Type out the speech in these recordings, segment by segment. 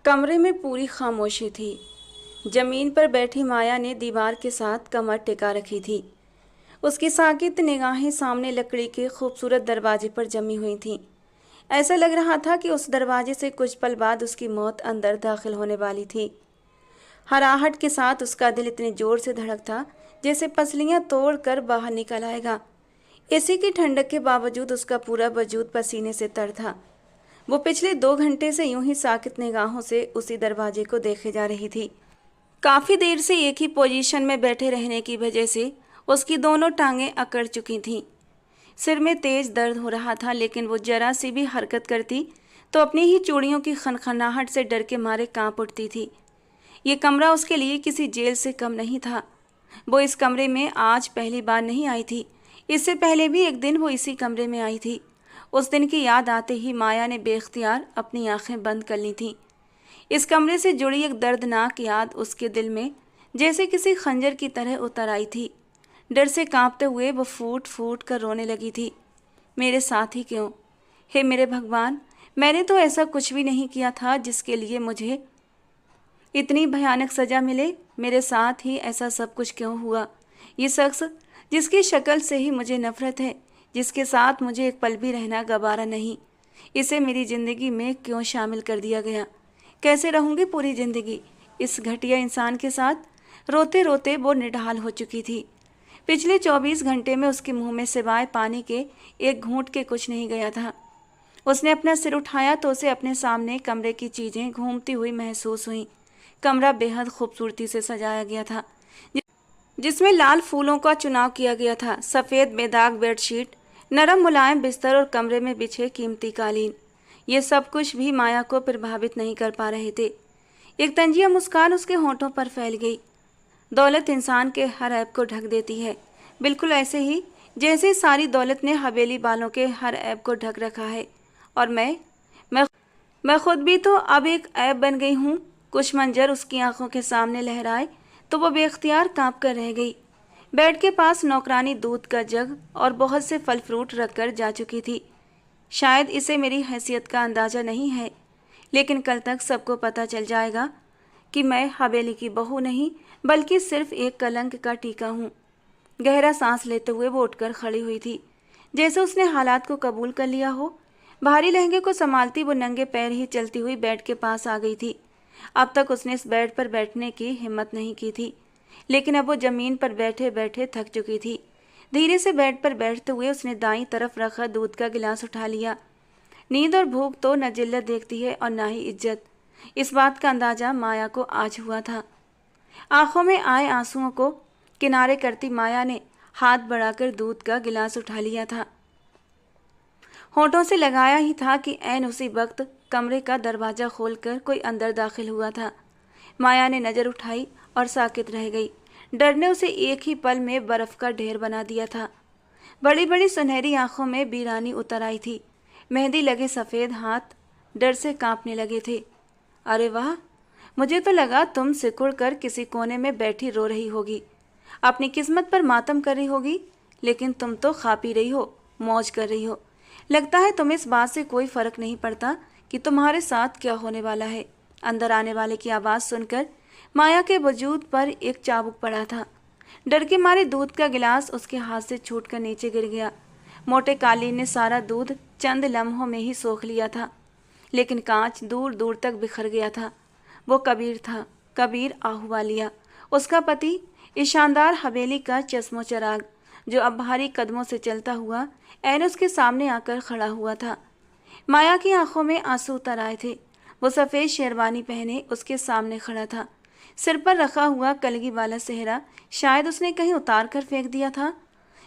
कमरे में पूरी खामोशी थी। जमीन पर बैठी माया ने दीवार के साथ कमर टिका रखी थी। उसकी साकित निगाहें सामने लकड़ी के खूबसूरत दरवाजे पर जमी हुई थीं। ऐसा लग रहा था कि उस दरवाजे से कुछ पल बाद उसकी मौत अंदर दाखिल होने वाली थी। हराहट के साथ उसका दिल इतने जोर से धड़कता जैसे पसलियां तोड़कर बाहर निकल आएगा। एसी की ठंडक के बावजूद उसका पूरा वजूद पसीने से तर था। वो पिछले 2 घंटे से यूं ही साकित निगाहों से उसी दरवाजे को देखे जा रही थी। काफी देर से एक ही पोजीशन में बैठे रहने की वजह से उसकी दोनों टांगें अकड़ चुकी थीं। सिर में तेज दर्द हो रहा था, लेकिन वो जरा सी भी हरकत करती तो अपनी ही चूड़ियों की खनखनाहट से डर के मारे कांप उठती थी। ये कमरा उसके लिए किसी जेल से कम नहीं था। वो इस कमरे में आज पहली बार नहीं आई थी। इससे पहले भी एक दिन वो इसी कमरे में आई थी। उस दिन की याद आते ही माया ने बेख्तियार अपनी आंखें बंद कर ली थीं। इस कमरे से जुड़ी एक दर्दनाक याद उसके दिल में जैसे किसी खंजर की तरह उतर आई थी। डर से कांपते हुए वो फूट फूट कर रोने लगी थी। मेरे साथ ही क्यों? हे मेरे भगवान, मैंने तो ऐसा कुछ भी नहीं किया था जिसके लिए मुझे इतनी भयानक सज़ा मिले। मेरे साथ ही ऐसा सब कुछ क्यों हुआ? ये शख्स जिसकी शक्ल से ही मुझे नफरत है, जिसके साथ मुझे एक पल भी रहना गवारा नहीं, इसे मेरी ज़िंदगी में क्यों शामिल कर दिया गया? कैसे रहूँगी पूरी ज़िंदगी इस घटिया इंसान के साथ? रोते रोते वो निढाल हो चुकी थी। पिछले 24 घंटे में उसके मुंह में सिवाय पानी के एक घूंट के कुछ नहीं गया था। उसने अपना सिर उठाया तो उसे अपने सामने कमरे की चीज़ें घूमती हुई महसूस हुई। कमरा बेहद खूबसूरती से सजाया गया था, जिसमें लाल फूलों का चुनाव किया गया था। सफ़ेद बेदाग बेडशीट, नरम मुलायम बिस्तर और कमरे में बिछे कीमती कालीन, ये सब कुछ भी माया को प्रभावित नहीं कर पा रहे थे। एक तंजिया मुस्कान उसके होंठों पर फैल गई। दौलत इंसान के हर ऐब को ढक देती है, बिल्कुल ऐसे ही जैसे सारी दौलत ने हवेली वालों के हर ऐब को ढक रखा है। और मैं खुद भी तो अब एक ऐब बन गई हूँ। कुछ मंजर उसकी आंखों के सामने लहराए तो वो बेख्तियार कांप कर रह गई। बेड के पास नौकरानी दूध का जग और बहुत से फल फ्रूट रखकर जा चुकी थी। शायद इसे मेरी हैसियत का अंदाज़ा नहीं है, लेकिन कल तक सबको पता चल जाएगा कि मैं हवेली की बहू नहीं बल्कि सिर्फ एक कलंक का टीका हूँ। गहरा सांस लेते हुए वो उठकर खड़ी हुई थी, जैसे उसने हालात को कबूल कर लिया हो। भारी लहंगे को संभालती वो नंगे पैर ही चलती हुई बेड के पास आ गई थी। अब तक उसने इस बेड पर बैठने की हिम्मत नहीं की थी, लेकिन अब वो जमीन पर बैठे बैठे थक चुकी थी। धीरे से बेड पर बैठते हुए उसने दाईं तरफ रखा दूध का गिलास उठा लिया। नींद और भूख तो न जिल्लत देखती है और न ही इज्जत, इस बात का अंदाजा माया को आज हुआ था। आंखों में आए आंसुओं को किनारे करती माया ने हाथ बढ़ाकर दूध का गिलास उठा लिया था। होठों से लगाया ही था कि ऐन उसी वक्त कमरे का दरवाज़ा खोलकर कोई अंदर दाखिल हुआ था। माया ने नज़र उठाई और साकित रह गई। डर ने उसे एक ही पल में बर्फ़ का ढेर बना दिया था। बड़ी बड़ी सुनहरी आंखों में बीरानी उतर आई थी। मेहंदी लगे सफ़ेद हाथ डर से कांपने लगे थे। अरे वाह, मुझे तो लगा तुम सिकुड़ कर किसी कोने में बैठी रो रही होगी, अपनी किस्मत पर मातम कर रही होगी, लेकिन तुम तो खा पी रही हो, मौज कर रही हो। लगता है तुम्हें इस बात से कोई फ़र्क नहीं पड़ता कि तुम्हारे साथ क्या होने वाला है। अंदर आने वाले की आवाज़ सुनकर माया के वजूद पर एक चाबुक पड़ा था। डर के मारे दूध का गिलास उसके हाथ से छूटकर नीचे गिर गया। मोटे कालीन ने सारा दूध चंद लम्हों में ही सोख लिया था, लेकिन कांच दूर दूर तक बिखर गया था। वो कबीर था, कबीर आहूवालिया, उसका पति, इस शानदार हवेली का चश्मो चराग, जो अब भारी कदमों से चलता हुआ ऐन उसके सामने आकर खड़ा हुआ था। माया की आंखों में आंसू उतर आए थे। वो सफ़ेद शेरवानी पहने उसके सामने खड़ा था। सिर पर रखा हुआ कलगी वाला सेहरा शायद उसने कहीं उतार कर फेंक दिया था।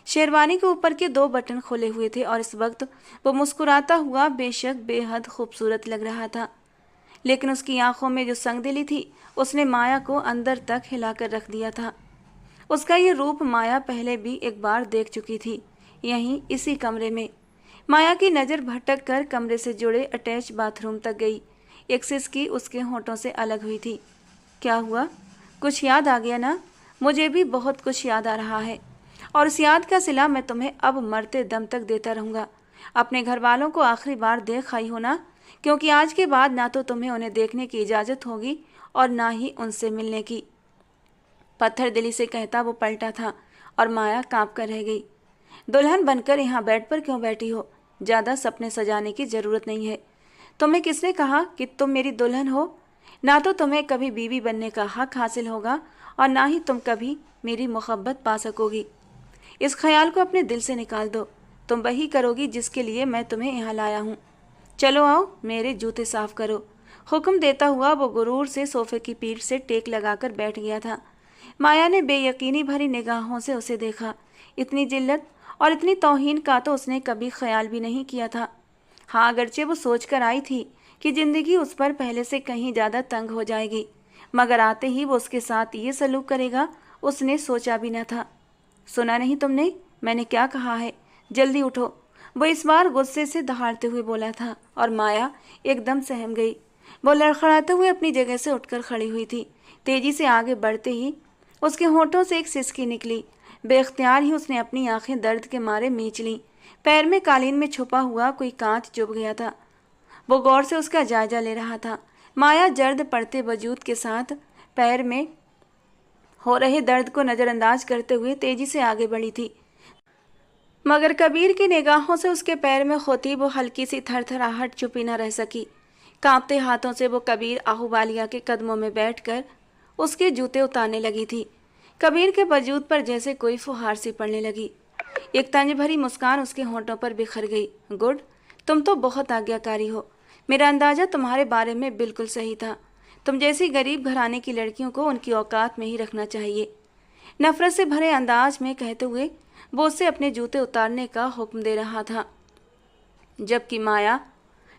शेरवानी के ऊपर के 2 बटन खुले हुए थे और इस वक्त वो मुस्कुराता हुआ बेशक बेहद खूबसूरत लग रहा था, लेकिन उसकी आंखों में जो संगदिली थी उसने माया को अंदर तक हिलाकर रख दिया था। उसका ये रूप माया पहले भी एक बार देख चुकी थी, यहीं इसी कमरे में। माया की नज़र भटक कर कमरे से जुड़े अटैच बाथरूम तक गई। एक सिसकी उसके होंठों से अलग हुई थी। क्या हुआ? कुछ याद आ गया ना? मुझे भी बहुत कुछ याद आ रहा है, और उस याद का सिला मैं तुम्हें अब मरते दम तक देता रहूँगा। अपने घर वालों को आखिरी बार देख आई हो ना? क्योंकि आज के बाद ना तो तुम्हें उन्हें देखने की इजाज़त होगी और ना ही उनसे मिलने की। पत्थर दिली से कहता वो पलटा था और माया काँप कर रह गई। दुल्हन बनकर यहाँ बेड पर क्यों बैठी हो? ज़्यादा सपने सजाने की ज़रूरत नहीं है। तुम्हें किसने कहा कि तुम मेरी दुल्हन हो? ना तो तुम्हें कभी बीवी बनने का हक हासिल होगा और ना ही तुम कभी मेरी मोहब्बत पा सकोगी। इस ख्याल को अपने दिल से निकाल दो। तुम वही करोगी जिसके लिए मैं तुम्हें यहाँ लाया हूँ। चलो आओ, मेरे जूते साफ करो। हुक्म देता हुआ वो गुरूर से सोफे की पीठ से टेक लगाकर बैठ गया था। माया ने बेयकीनी भरी निगाहों से उसे देखा। इतनी जिल्लत और इतनी तौहीन का तो उसने कभी ख्याल भी नहीं किया था। हाँ, अगरचे वो सोच कर आई थी कि जिंदगी उस पर पहले से कहीं ज़्यादा तंग हो जाएगी, मगर आते ही वो उसके साथ ये सलूक करेगा उसने सोचा भी न था। सुना नहीं तुमने मैंने क्या कहा है? जल्दी उठो, वो इस बार गुस्से से दहाड़ते हुए बोला था और माया एकदम सहम गई। वो लड़खड़ाते हुए अपनी जगह से उठकर खड़ी हुई थी। तेजी से आगे बढ़ते ही उसके होठों से एक सिसकी निकली। बेख्तियार ही उसने अपनी आंखें दर्द के मारे मींच लीं। पैर में कालीन में छुपा हुआ कोई कांच चुभ गया था। वो गौर से उसका जायजा ले रहा था। माया जर्द पड़ते वजूद के साथ पैर में हो रहे दर्द को नज़रअंदाज करते हुए तेजी से आगे बढ़ी थी, मगर कबीर की निगाहों से उसके पैर में होती वो हल्की सी थरथराहट छुपी न रह सकी। कांपते हाथों से वो कबीर आहूवालिया के कदमों में बैठकर उसके जूते उतारने लगी थी। कबीर के वजूद पर जैसे कोई फुहार सी पड़ने लगी। एक तंज भरी मुस्कान उसके होंठों पर बिखर गई। गुड, तुम तो बहुत आज्ञाकारी हो। मेरा अंदाज़ा तुम्हारे बारे में बिल्कुल सही था। तुम जैसी गरीब घराने की लड़कियों को उनकी औकात में ही रखना चाहिए। नफरत से भरे अंदाज में कहते हुए वो उससे अपने जूते उतारने का हुक्म दे रहा था, जबकि माया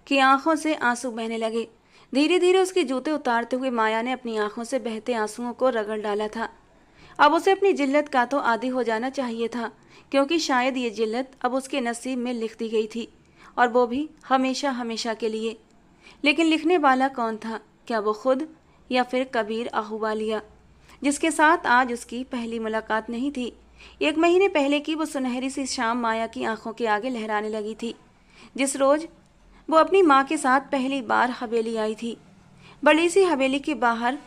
की आंखों से आंसू बहने लगे। धीरे धीरे उसके जूते उतारते हुए माया ने अपनी आंखों से बहते आंसुओं को रगड़ डाला था। अब उसे अपनी जिल्लत का तो आदी हो जाना चाहिए था, क्योंकि शायद ये जिल्लत अब उसके नसीब में लिख दी गई थी, और वो भी हमेशा हमेशा के लिए। लेकिन लिखने वाला कौन था? क्या वो खुद या फिर कबीर आहूवालिया, जिसके साथ आज उसकी पहली मुलाकात नहीं थी? 1 महीने पहले की वो सुनहरी सी शाम माया की आंखों के आगे लहराने लगी थी, जिस रोज वो अपनी माँ के साथ पहली बार हवेली आई थी। बड़ी सी हवेली के बाहर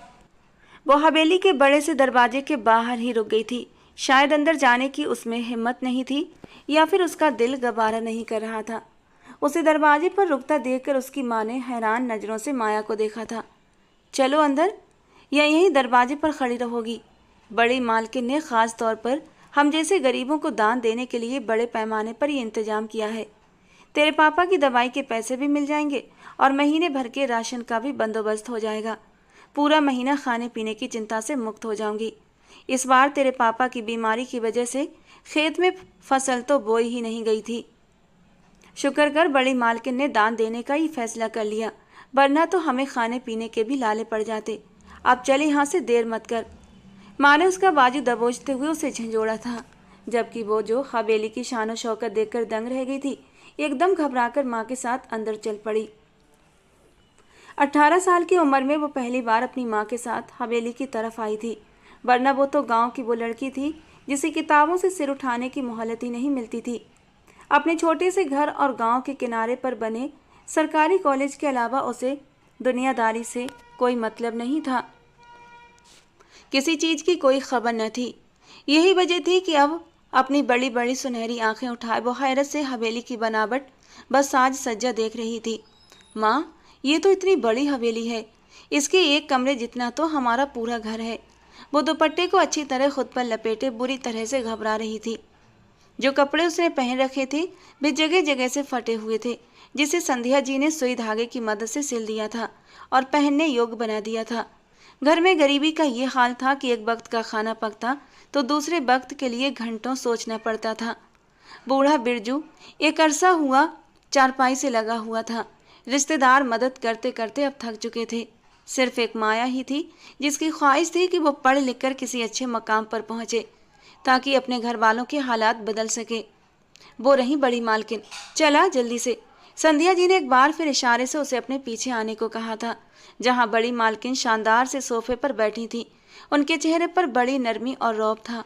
वो हवेली के बड़े से दरवाजे के बाहर ही रुक गई थी। शायद अंदर जाने की उसमें हिम्मत नहीं थी, या फिर उसका दिल गवारा नहीं कर रहा था। उसे दरवाजे पर रुकता देखकर उसकी माँ ने हैरान नज़रों से माया को देखा था। चलो अंदर, या यहीं दरवाजे पर खड़ी रहोगी? बड़ी मालकिन ने ख़ास तौर पर हम जैसे गरीबों को दान देने के लिए बड़े पैमाने पर ये इंतजाम किया है। तेरे पापा की दवाई के पैसे भी मिल जाएंगे और महीने भर के राशन का भी बंदोबस्त हो जाएगा। पूरा महीना खाने पीने की चिंता से मुक्त हो जाऊंगी। इस बार तेरे पापा की बीमारी की वजह से खेत में फसल तो बोई ही नहीं गई थी। शुक्र कर बड़ी मालकिन ने दान देने का ही फैसला कर लिया, वरना तो हमें खाने पीने के भी लाले पड़ जाते। अब चल यहाँ से, देर मत कर। माँ ने उसका बाजू दबोचते हुए उसे झंझोड़ा था, जबकि वो जो हवेली की शानो शौकत देखकर दंग रह गई थी, एकदम घबराकर माँ के साथ अंदर चल पड़ी। 18 साल की उम्र में वो पहली बार अपनी माँ के साथ हवेली की तरफ आई थी, वरना वो तो गांव की वो लड़की थी जिसे किताबों से सिर उठाने की मोहलत ही नहीं मिलती थी। अपने छोटे से घर और गांव के किनारे पर बने सरकारी कॉलेज के अलावा उसे दुनियादारी से कोई मतलब नहीं था। किसी चीज़ की कोई खबर न थी। यही वजह थी कि अब अपनी बड़ी बड़ी सुनहरी आंखें उठाए वो हैरत से हवेली की बनावट, बस साज सज्जा देख रही थी। माँ, ये तो इतनी बड़ी हवेली है, इसके एक कमरे जितना तो हमारा पूरा घर है। वो दुपट्टे को अच्छी तरह खुद पर लपेटे बुरी तरह से घबरा रही थी। जो कपड़े उसने पहन रखे थे वे जगह जगह से फटे हुए थे, जिसे संध्या जी ने सुई धागे की मदद से सिल दिया था और पहनने योग्य बना दिया था। घर में गरीबी का ये हाल था कि एक वक्त का खाना पकता तो दूसरे वक्त के लिए घंटों सोचना पड़ता था। बूढ़ा बिरजू एक अरसा हुआ चारपाई से लगा हुआ था। रिश्तेदार मदद करते करते अब थक चुके थे। सिर्फ एक माया ही थी जिसकी ख्वाहिश थी कि वो पढ़ लिख कर किसी अच्छे मकाम पर पहुँचे, ताकि अपने घर वालों के हालात बदल सके। वो रही बड़ी मालकिन। चला जल्दी से, संध्या जी ने एक बार फिर इशारे से उसे अपने पीछे आने को कहा था, जहाँ बड़ी मालकिन शानदार से सोफे पर बैठी थी। उनके चेहरे पर बड़ी नरमी और रौब था।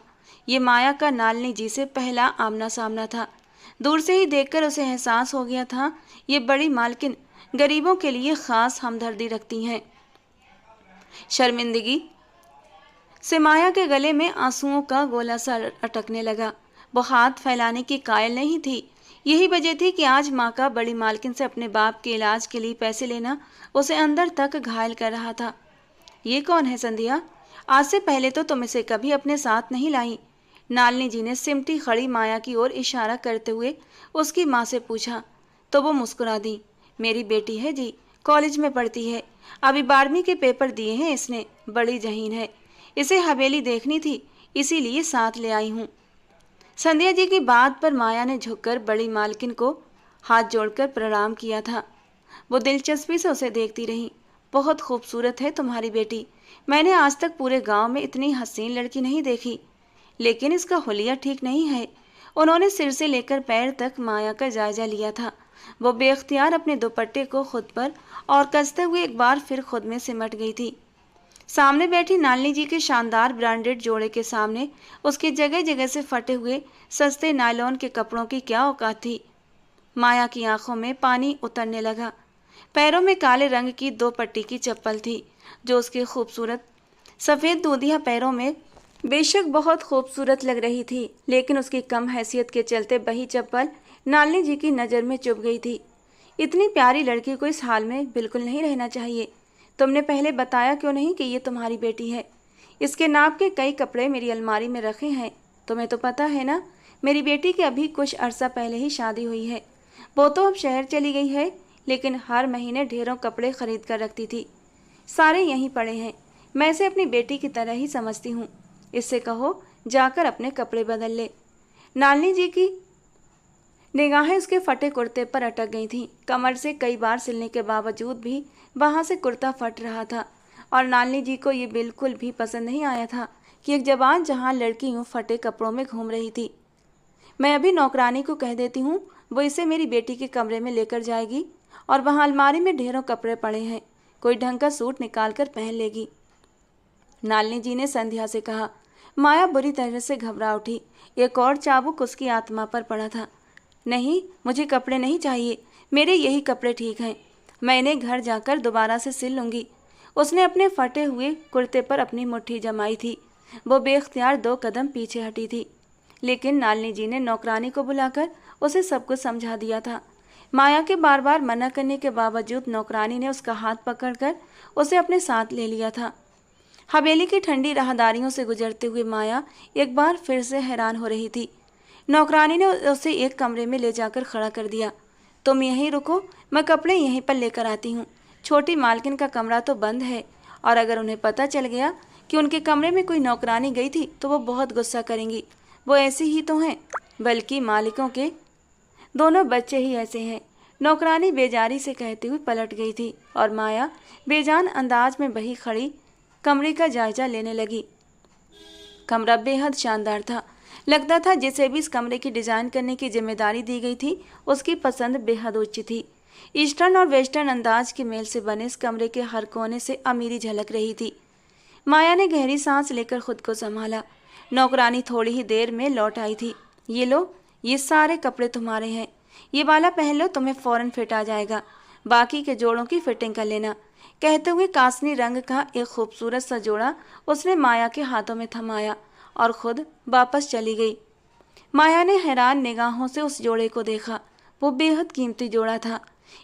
ये माया का नालनी जी से पहला आमना सामना था। दूर से ही देखकर उसे एहसास हो गया था ये बड़ी मालकिन गरीबों के लिए खास हमदर्दी रखती हैं। शर्मिंदगी से माया के गले में आंसुओं का गोला सा अटकने लगा। वो हाथ फैलाने की कायल नहीं थी। यही वजह थी कि आज माँ का बड़ी मालकिन से अपने बाप के इलाज के लिए पैसे लेना उसे अंदर तक घायल कर रहा था। ये कौन है संध्या? आज से पहले तो तुम इसे कभी अपने साथ नहीं लाई। नालनी जी ने सिमटी खड़ी माया की ओर इशारा करते हुए उसकी माँ से पूछा तो वो मुस्कुरा दी। मेरी बेटी है जी, कॉलेज में पढ़ती है, अभी 12वीं के पेपर दिए हैं इसने, बड़ी जहीन है, इसे हवेली देखनी थी इसीलिए साथ ले आई हूँ। संध्या जी की बात पर माया ने झुककर बड़ी मालकिन को हाथ जोड़कर प्रणाम किया था। वो दिलचस्पी से उसे देखती रही। बहुत खूबसूरत है तुम्हारी बेटी, मैंने आज तक पूरे गांव में इतनी हसीन लड़की नहीं देखी, लेकिन इसका हुलिया ठीक नहीं है। उन्होंने सिर से लेकर पैर तक माया का जायजा लिया था। वो बेख्तियार अपने दुपट्टे को खुद पर और कसते हुए एक बार फिर खुद में सिमट गई थी। सामने बैठी नालनी जी के शानदार ब्रांडेड जोड़े के सामने उसके जगह जगह से फटे हुए सस्ते नायलॉन के कपड़ों की क्या औकात थी। माया की आंखों में पानी उतरने लगा। पैरों में काले रंग की 2 पट्टी की चप्पल थी जो उसके खूबसूरत सफ़ेद दूधिया पैरों में बेशक बहुत खूबसूरत लग रही थी, लेकिन उसकी कम हैसियत के चलते वही चप्पल नालनी जी की नज़र में चुभ गई थी। इतनी प्यारी लड़की को इस हाल में बिल्कुल नहीं रहना चाहिए। तुमने पहले बताया क्यों नहीं कि ये तुम्हारी बेटी है? इसके नाप के कई कपड़े मेरी अलमारी में रखे हैं। तुम्हें तो पता है ना, मेरी बेटी की अभी कुछ अरसा पहले ही शादी हुई है। वो तो अब शहर चली गई है, लेकिन हर महीने ढेरों कपड़े खरीद कर रखती थी। सारे यहीं पड़े हैं। मैं इसे अपनी बेटी की तरह ही समझती हूँ। इससे कहो जाकर अपने कपड़े बदल ले। नालनी जी की निगाहें उसके फटे कुर्ते पर अटक गई थीं। कमर से कई बार सिलने के बावजूद भी वहाँ से कुर्ता फट रहा था और नालनी जी को ये बिल्कुल भी पसंद नहीं आया था कि एक जवान जहाँ लड़की यूँ फटे कपड़ों में घूम रही थी। मैं अभी नौकरानी को कह देती हूँ, वो इसे मेरी बेटी के कमरे में लेकर जाएगी और वहाँ अलमारी में ढेरों कपड़े पड़े हैं, कोई ढंग का सूट निकाल कर पहन लेगी। नालनी जी ने संध्या से कहा। माया बुरी तरह से घबरा उठी। एक और चाबुक उसकी आत्मा पर पड़ा था। नहीं, मुझे कपड़े नहीं चाहिए, मेरे यही कपड़े ठीक हैं, मैं इन्हें घर जाकर दोबारा से सिल लूँगी। उसने अपने फटे हुए कुर्ते पर अपनी मुट्ठी जमाई थी। वो बेख्तियार 2 कदम पीछे हटी थी, लेकिन नालनी जी ने नौकरानी को बुलाकर उसे सब कुछ समझा दिया था। माया के बार बार मना करने के बावजूद नौकरानी ने उसका हाथ पकड़कर उसे अपने साथ ले लिया था। हवेली की ठंडी राहदारियों से गुजरते हुए माया एक बार फिर से हैरान हो रही थी। नौकरानी ने उसे एक कमरे में ले जाकर खड़ा कर दिया। तुम यहीं रुको, मैं कपड़े यहीं पर लेकर आती हूँ। छोटी मालकिन का कमरा तो बंद है और अगर उन्हें पता चल गया कि उनके कमरे में कोई नौकरानी गई थी तो वो बहुत गुस्सा करेंगी। वो ऐसी ही तो हैं, बल्कि मालिकों के दोनों बच्चे ही ऐसे हैं। नौकरानी बेजारी से कहती हुई पलट गई थी और माया बेजान अंदाज में वही खड़ी कमरे का जायजा लेने लगी। कमरा बेहद शानदार था। लगता था जिसे भी इस कमरे की डिज़ाइन करने की जिम्मेदारी दी गई थी उसकी पसंद बेहद उच्च थी। ईस्टर्न और वेस्टर्न अंदाज के मेल से बने इस कमरे के हर कोने से अमीरी झलक रही थी। माया ने गहरी सांस लेकर खुद को संभाला। नौकरानी थोड़ी ही देर में लौट आई थी। ये लो, ये सारे कपड़े तुम्हारे हैं, ये वाला पहन लो, तुम्हें फ़ौरन फिट आ जाएगा, बाकी के जोड़ों की फिटिंग कर लेना। कहते हुए कासनी रंग का एक खूबसूरत सा जोड़ा उसने माया के हाथों में थमाया और खुद वापस चली गई। माया ने हैरान निगाहों से उस जोड़े को देखा। वो बेहद कीमती जोड़ा था।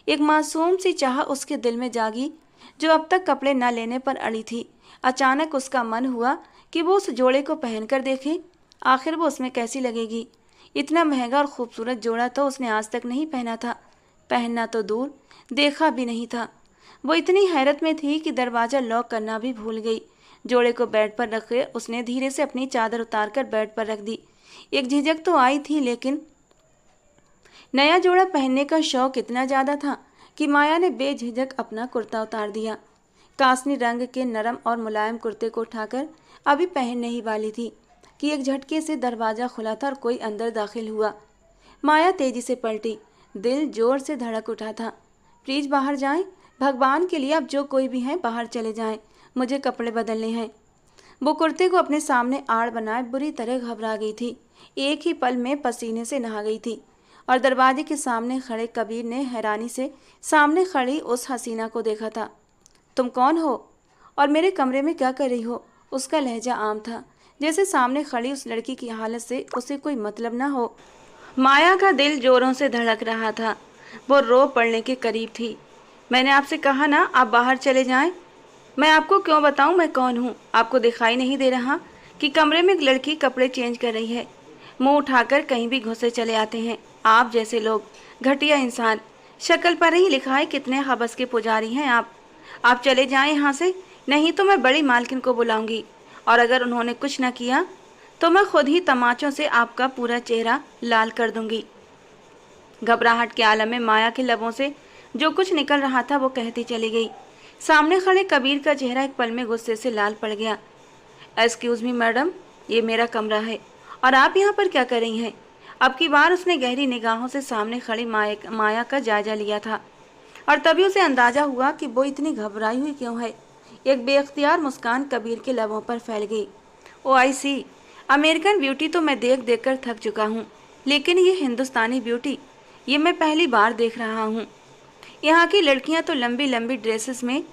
एक मासूम सी चाह उसके दिल में जागी जो अब तक कपड़े न लेने पर अड़ी थी। अचानक उसका मन हुआ कि वो उस जोड़े को पहनकर देखे, आखिर वो उसमें कैसी लगेगी। इतना महंगा और खूबसूरत जोड़ा तो उसने आज तक नहीं पहना था। पहनना तो दूर, देखा भी नहीं था। वो इतनी हैरत में थी कि दरवाज़ा लॉक करना भी भूल गई। जोड़े को बेड पर रखे उसने धीरे से अपनी चादर उतारकर बेड पर रख दी। एक झिझक तो आई थी, लेकिन नया जोड़ा पहनने का शौक इतना ज़्यादा था कि माया ने बेझिझक अपना कुर्ता उतार दिया। कासनी रंग के नरम और मुलायम कुर्ते को उठाकर अभी पहनने ही वाली थी कि एक झटके से दरवाज़ा खुला था और कोई अंदर दाखिल हुआ। माया तेजी से पलटी। दिल जोर से धड़क उठा था। प्लीज़ बाहर जाएं, भगवान के लिए अब जो कोई भी हैं बाहर चले जाएं, मुझे कपड़े बदलने हैं। वो कुर्ते को अपने सामने आड़ बनाए बुरी तरह घबरा गई थी। एक ही पल में पसीने से नहा गई थी और दरवाजे के सामने खड़े कबीर ने हैरानी से सामने खड़ी उस हसीना को देखा था। तुम कौन हो और मेरे कमरे में क्या कर रही हो? उसका लहजा आम था, जैसे सामने खड़ी उस लड़की की हालत से उसे कोई मतलब ना हो। माया का दिल जोरों से धड़क रहा था, वो रो पड़ने के करीब थी। मैंने आपसे कहा ना आप बाहर चले जाएं। मैं आपको क्यों बताऊं मैं कौन हूं? आपको दिखाई नहीं दे रहा कि कमरे में एक लड़की कपड़े चेंज कर रही है? मुंह उठाकर कहीं भी घुसे चले आते हैं आप जैसे लोग, घटिया इंसान। शक्ल पर ही लिखा है कितने हवस के पुजारी हैं आप चले जाएं यहाँ से, नहीं तो मैं बड़ी मालकिन को बुलाऊंगी, और अगर उन्होंने कुछ न किया तो मैं खुद ही तमाचों से आपका पूरा चेहरा लाल कर दूंगी। घबराहट के आलम में माया के लबों से जो कुछ निकल रहा था वो कहती चली गई। सामने खड़े कबीर का चेहरा एक पल में गुस्से से लाल पड़ गया। एक्सक्यूज मी मैडम, ये मेरा कमरा है और आप यहाँ पर क्या कर रही हैं? अब की बार उसने गहरी निगाहों से सामने खड़ी माया का जायजा लिया था, और तभी उसे अंदाजा हुआ कि वो इतनी घबराई हुई क्यों है। एक बेख्तियार मुस्कान कबीर के लबों पर फैल गई। ओ आई सी, अमेरिकन ब्यूटी तो मैं देख देख कर थक चुका हूँ, लेकिन ये हिंदुस्तानी ब्यूटी, ये मैं पहली बार देख रहा हूँ। यहाँ की लड़कियाँ तो लंबी लंबी ड्रेसेस में,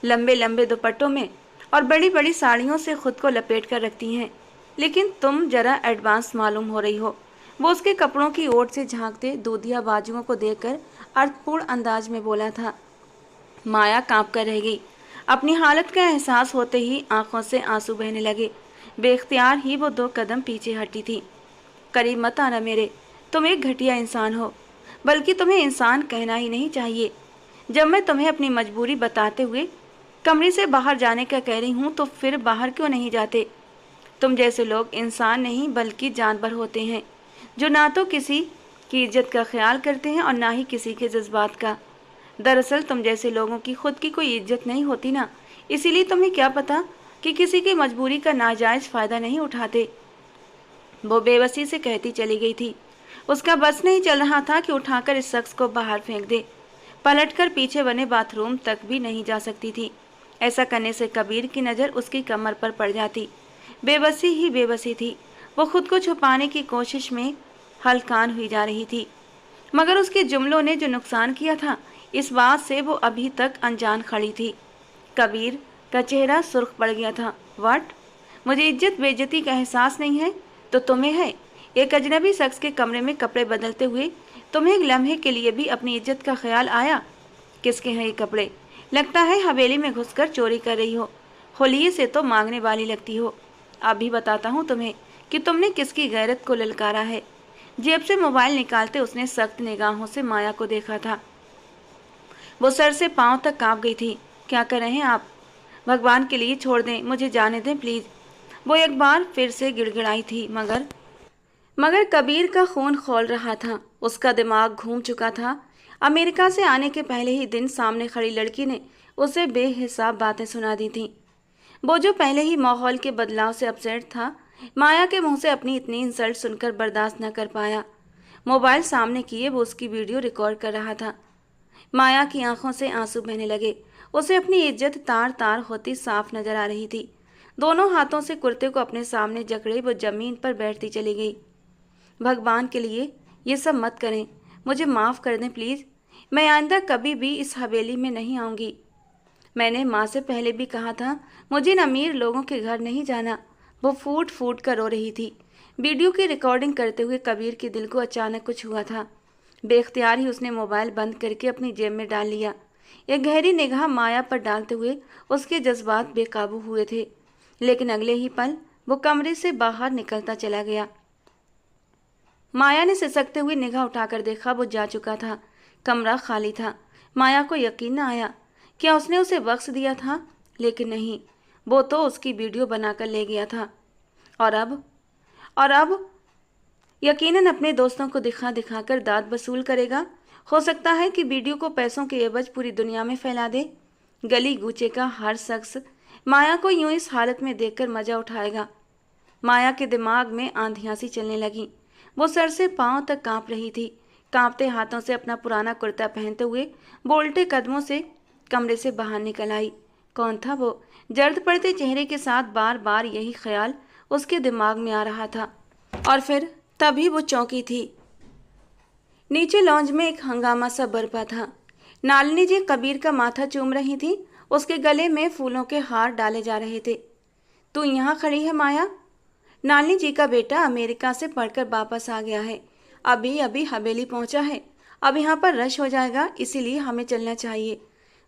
लंबे लंबे दुपट्टों में और बड़ी बड़ी साड़ियों से खुद को लपेट कर रखती हैं, लेकिन तुम जरा एडवांस मालूम हो रही हो। वो उसके कपड़ों की ओर से झांकते दूधिया बाजुओं को देखकर अर्थपूर्ण अंदाज में बोला था। माया कांप कर रह गई। अपनी हालत का एहसास होते ही आंखों से आंसू बहने लगे। बेख्तियार ही वो 2 कदम पीछे हटी थी। करीब मत आना मेरे, तुम एक घटिया इंसान हो, बल्कि तुम्हें इंसान कहना ही नहीं चाहिए। जब मैं तुम्हें अपनी मजबूरी बताते हुए कमरे से बाहर जाने का कह रही हूँ तो फिर बाहर क्यों नहीं जाते? तुम जैसे लोग इंसान नहीं बल्कि जानवर होते हैं, जो ना तो किसी की इज्जत का ख्याल करते हैं और ना ही किसी के जज्बात का। दरअसल तुम जैसे लोगों की खुद की कोई इज्जत नहीं होती ना, इसीलिए तुम्हें क्या पता कि किसी की मजबूरी का नाजायज फ़ायदा नहीं उठाते। वो बेबसी से कहती चली गई थी। उसका बस नहीं चल रहा था कि उठाकर इस शख्स को बाहर फेंक दे। पलटकर पीछे बने बाथरूम तक भी नहीं जा सकती थी। ऐसा करने से कबीर की नज़र उसकी कमर पर पड़ जाती। बेबसी ही बेबसी थी। वो खुद को छुपाने की कोशिश में हलकान हुई जा रही थी, मगर उसके जुमलों ने जो नुकसान किया था, इस बात से वो अभी तक अनजान खड़ी थी। कबीर का चेहरा सुर्ख पड़ गया था। व्हाट? मुझे इज्जत बेइज्जती का एहसास नहीं है तो तुम्हें है? एक अजनबी शख्स के कमरे में कपड़े बदलते हुए तुम्हें एक लम्हे के लिए भी अपनी इज्जत का ख्याल आया? किसके हैं ये कपड़े? लगता है हवेली में घुसकर चोरी कर रही हो। होलिये से तो मांगने वाली लगती हो। अभी बताता हूँ तुम्हें कि तुमने किसकी गैरत को ललकारा है। जेब से मोबाइल निकालते उसने सख्त निगाहों से माया को देखा था। वो सर से पांव तक कांप गई थी। क्या कर रहे हैं आप? भगवान के लिए छोड़ दें, मुझे जाने दें प्लीज़। वो एक बार फिर से गिड़गिड़ाई थी, मगर कबीर का खून खौल रहा था। उसका दिमाग घूम चुका था। अमेरिका से आने के पहले ही दिन सामने खड़ी लड़की ने उसे बेहिसाब बातें सुना दी थीं। वो जो पहले ही माहौल के बदलाव से अपसेट था, माया के मुंह से अपनी इतनी इंसल्ट सुनकर बर्दाश्त न कर पाया। मोबाइल सामने किए वो उसकी वीडियो रिकॉर्ड कर रहा था। माया की आंखों से आंसू बहने लगे। उसे अपनी इज्जत तार तार होती साफ नजर आ रही थी। दोनों हाथों से कुर्ते को अपने सामने जकड़े वो जमीन पर बैठती चली गई। भगवान के लिए ये सब मत करें, मुझे माफ़ कर दें प्लीज़। मैं आइंदा कभी भी इस हवेली में नहीं आऊँगी। मैंने माँ से पहले भी कहा था मुझे इन अमीर लोगों के घर नहीं जाना। वो फूट फूट कर रो रही थी। वीडियो की रिकॉर्डिंग करते हुए कबीर के दिल को अचानक कुछ हुआ था। बेख्तियार ही उसने मोबाइल बंद करके अपनी जेब में डाल लिया। एक गहरी निगाह माया पर डालते हुए उसके जज्बात बेकाबू हुए थे, लेकिन अगले ही पल वो कमरे से बाहर निकलता चला गया। माया ने सिसकते हुए निगाह उठाकर देखा, वो जा चुका था। कमरा खाली था। माया को यकीन न आया। क्या उसने उसे बख्श दिया था? लेकिन नहीं, वो तो उसकी वीडियो बनाकर ले गया था। और अब यकीनन अपने दोस्तों को दिखा दिखाकर दाद वसूल करेगा। हो सकता है कि वीडियो को पैसों के एवज पूरी दुनिया में फैला दे। गली गूचे का हर शख्स माया को यूं इस हालत में देखकर मजा उठाएगा। माया के दिमाग में आंधियां सी चलने लगी। वो सर से पांव तक कांप रही थी। कांपते हाथों से अपना पुराना कुर्ता पहनते हुए बोलते कदमों से कमरे से बाहर निकल आई। कौन था वो? जर्द पड़ते चेहरे के साथ बार बार यही ख्याल उसके दिमाग में आ रहा था। और फिर तभी वो चौंकी थी। नीचे लॉन्ज में एक हंगामा सा बरपा था। नालिनी जी कबीर का माथा चूम रही थी, उसके गले में फूलों के हार डाले जा रहे थे। तू यहाँ खड़ी है माया? नालिनी जी का बेटा अमेरिका से पढ़कर वापस आ गया है, अभी अभी हवेली पहुंचा है। अब यहाँ पर रश हो जाएगा, इसीलिए हमें चलना चाहिए।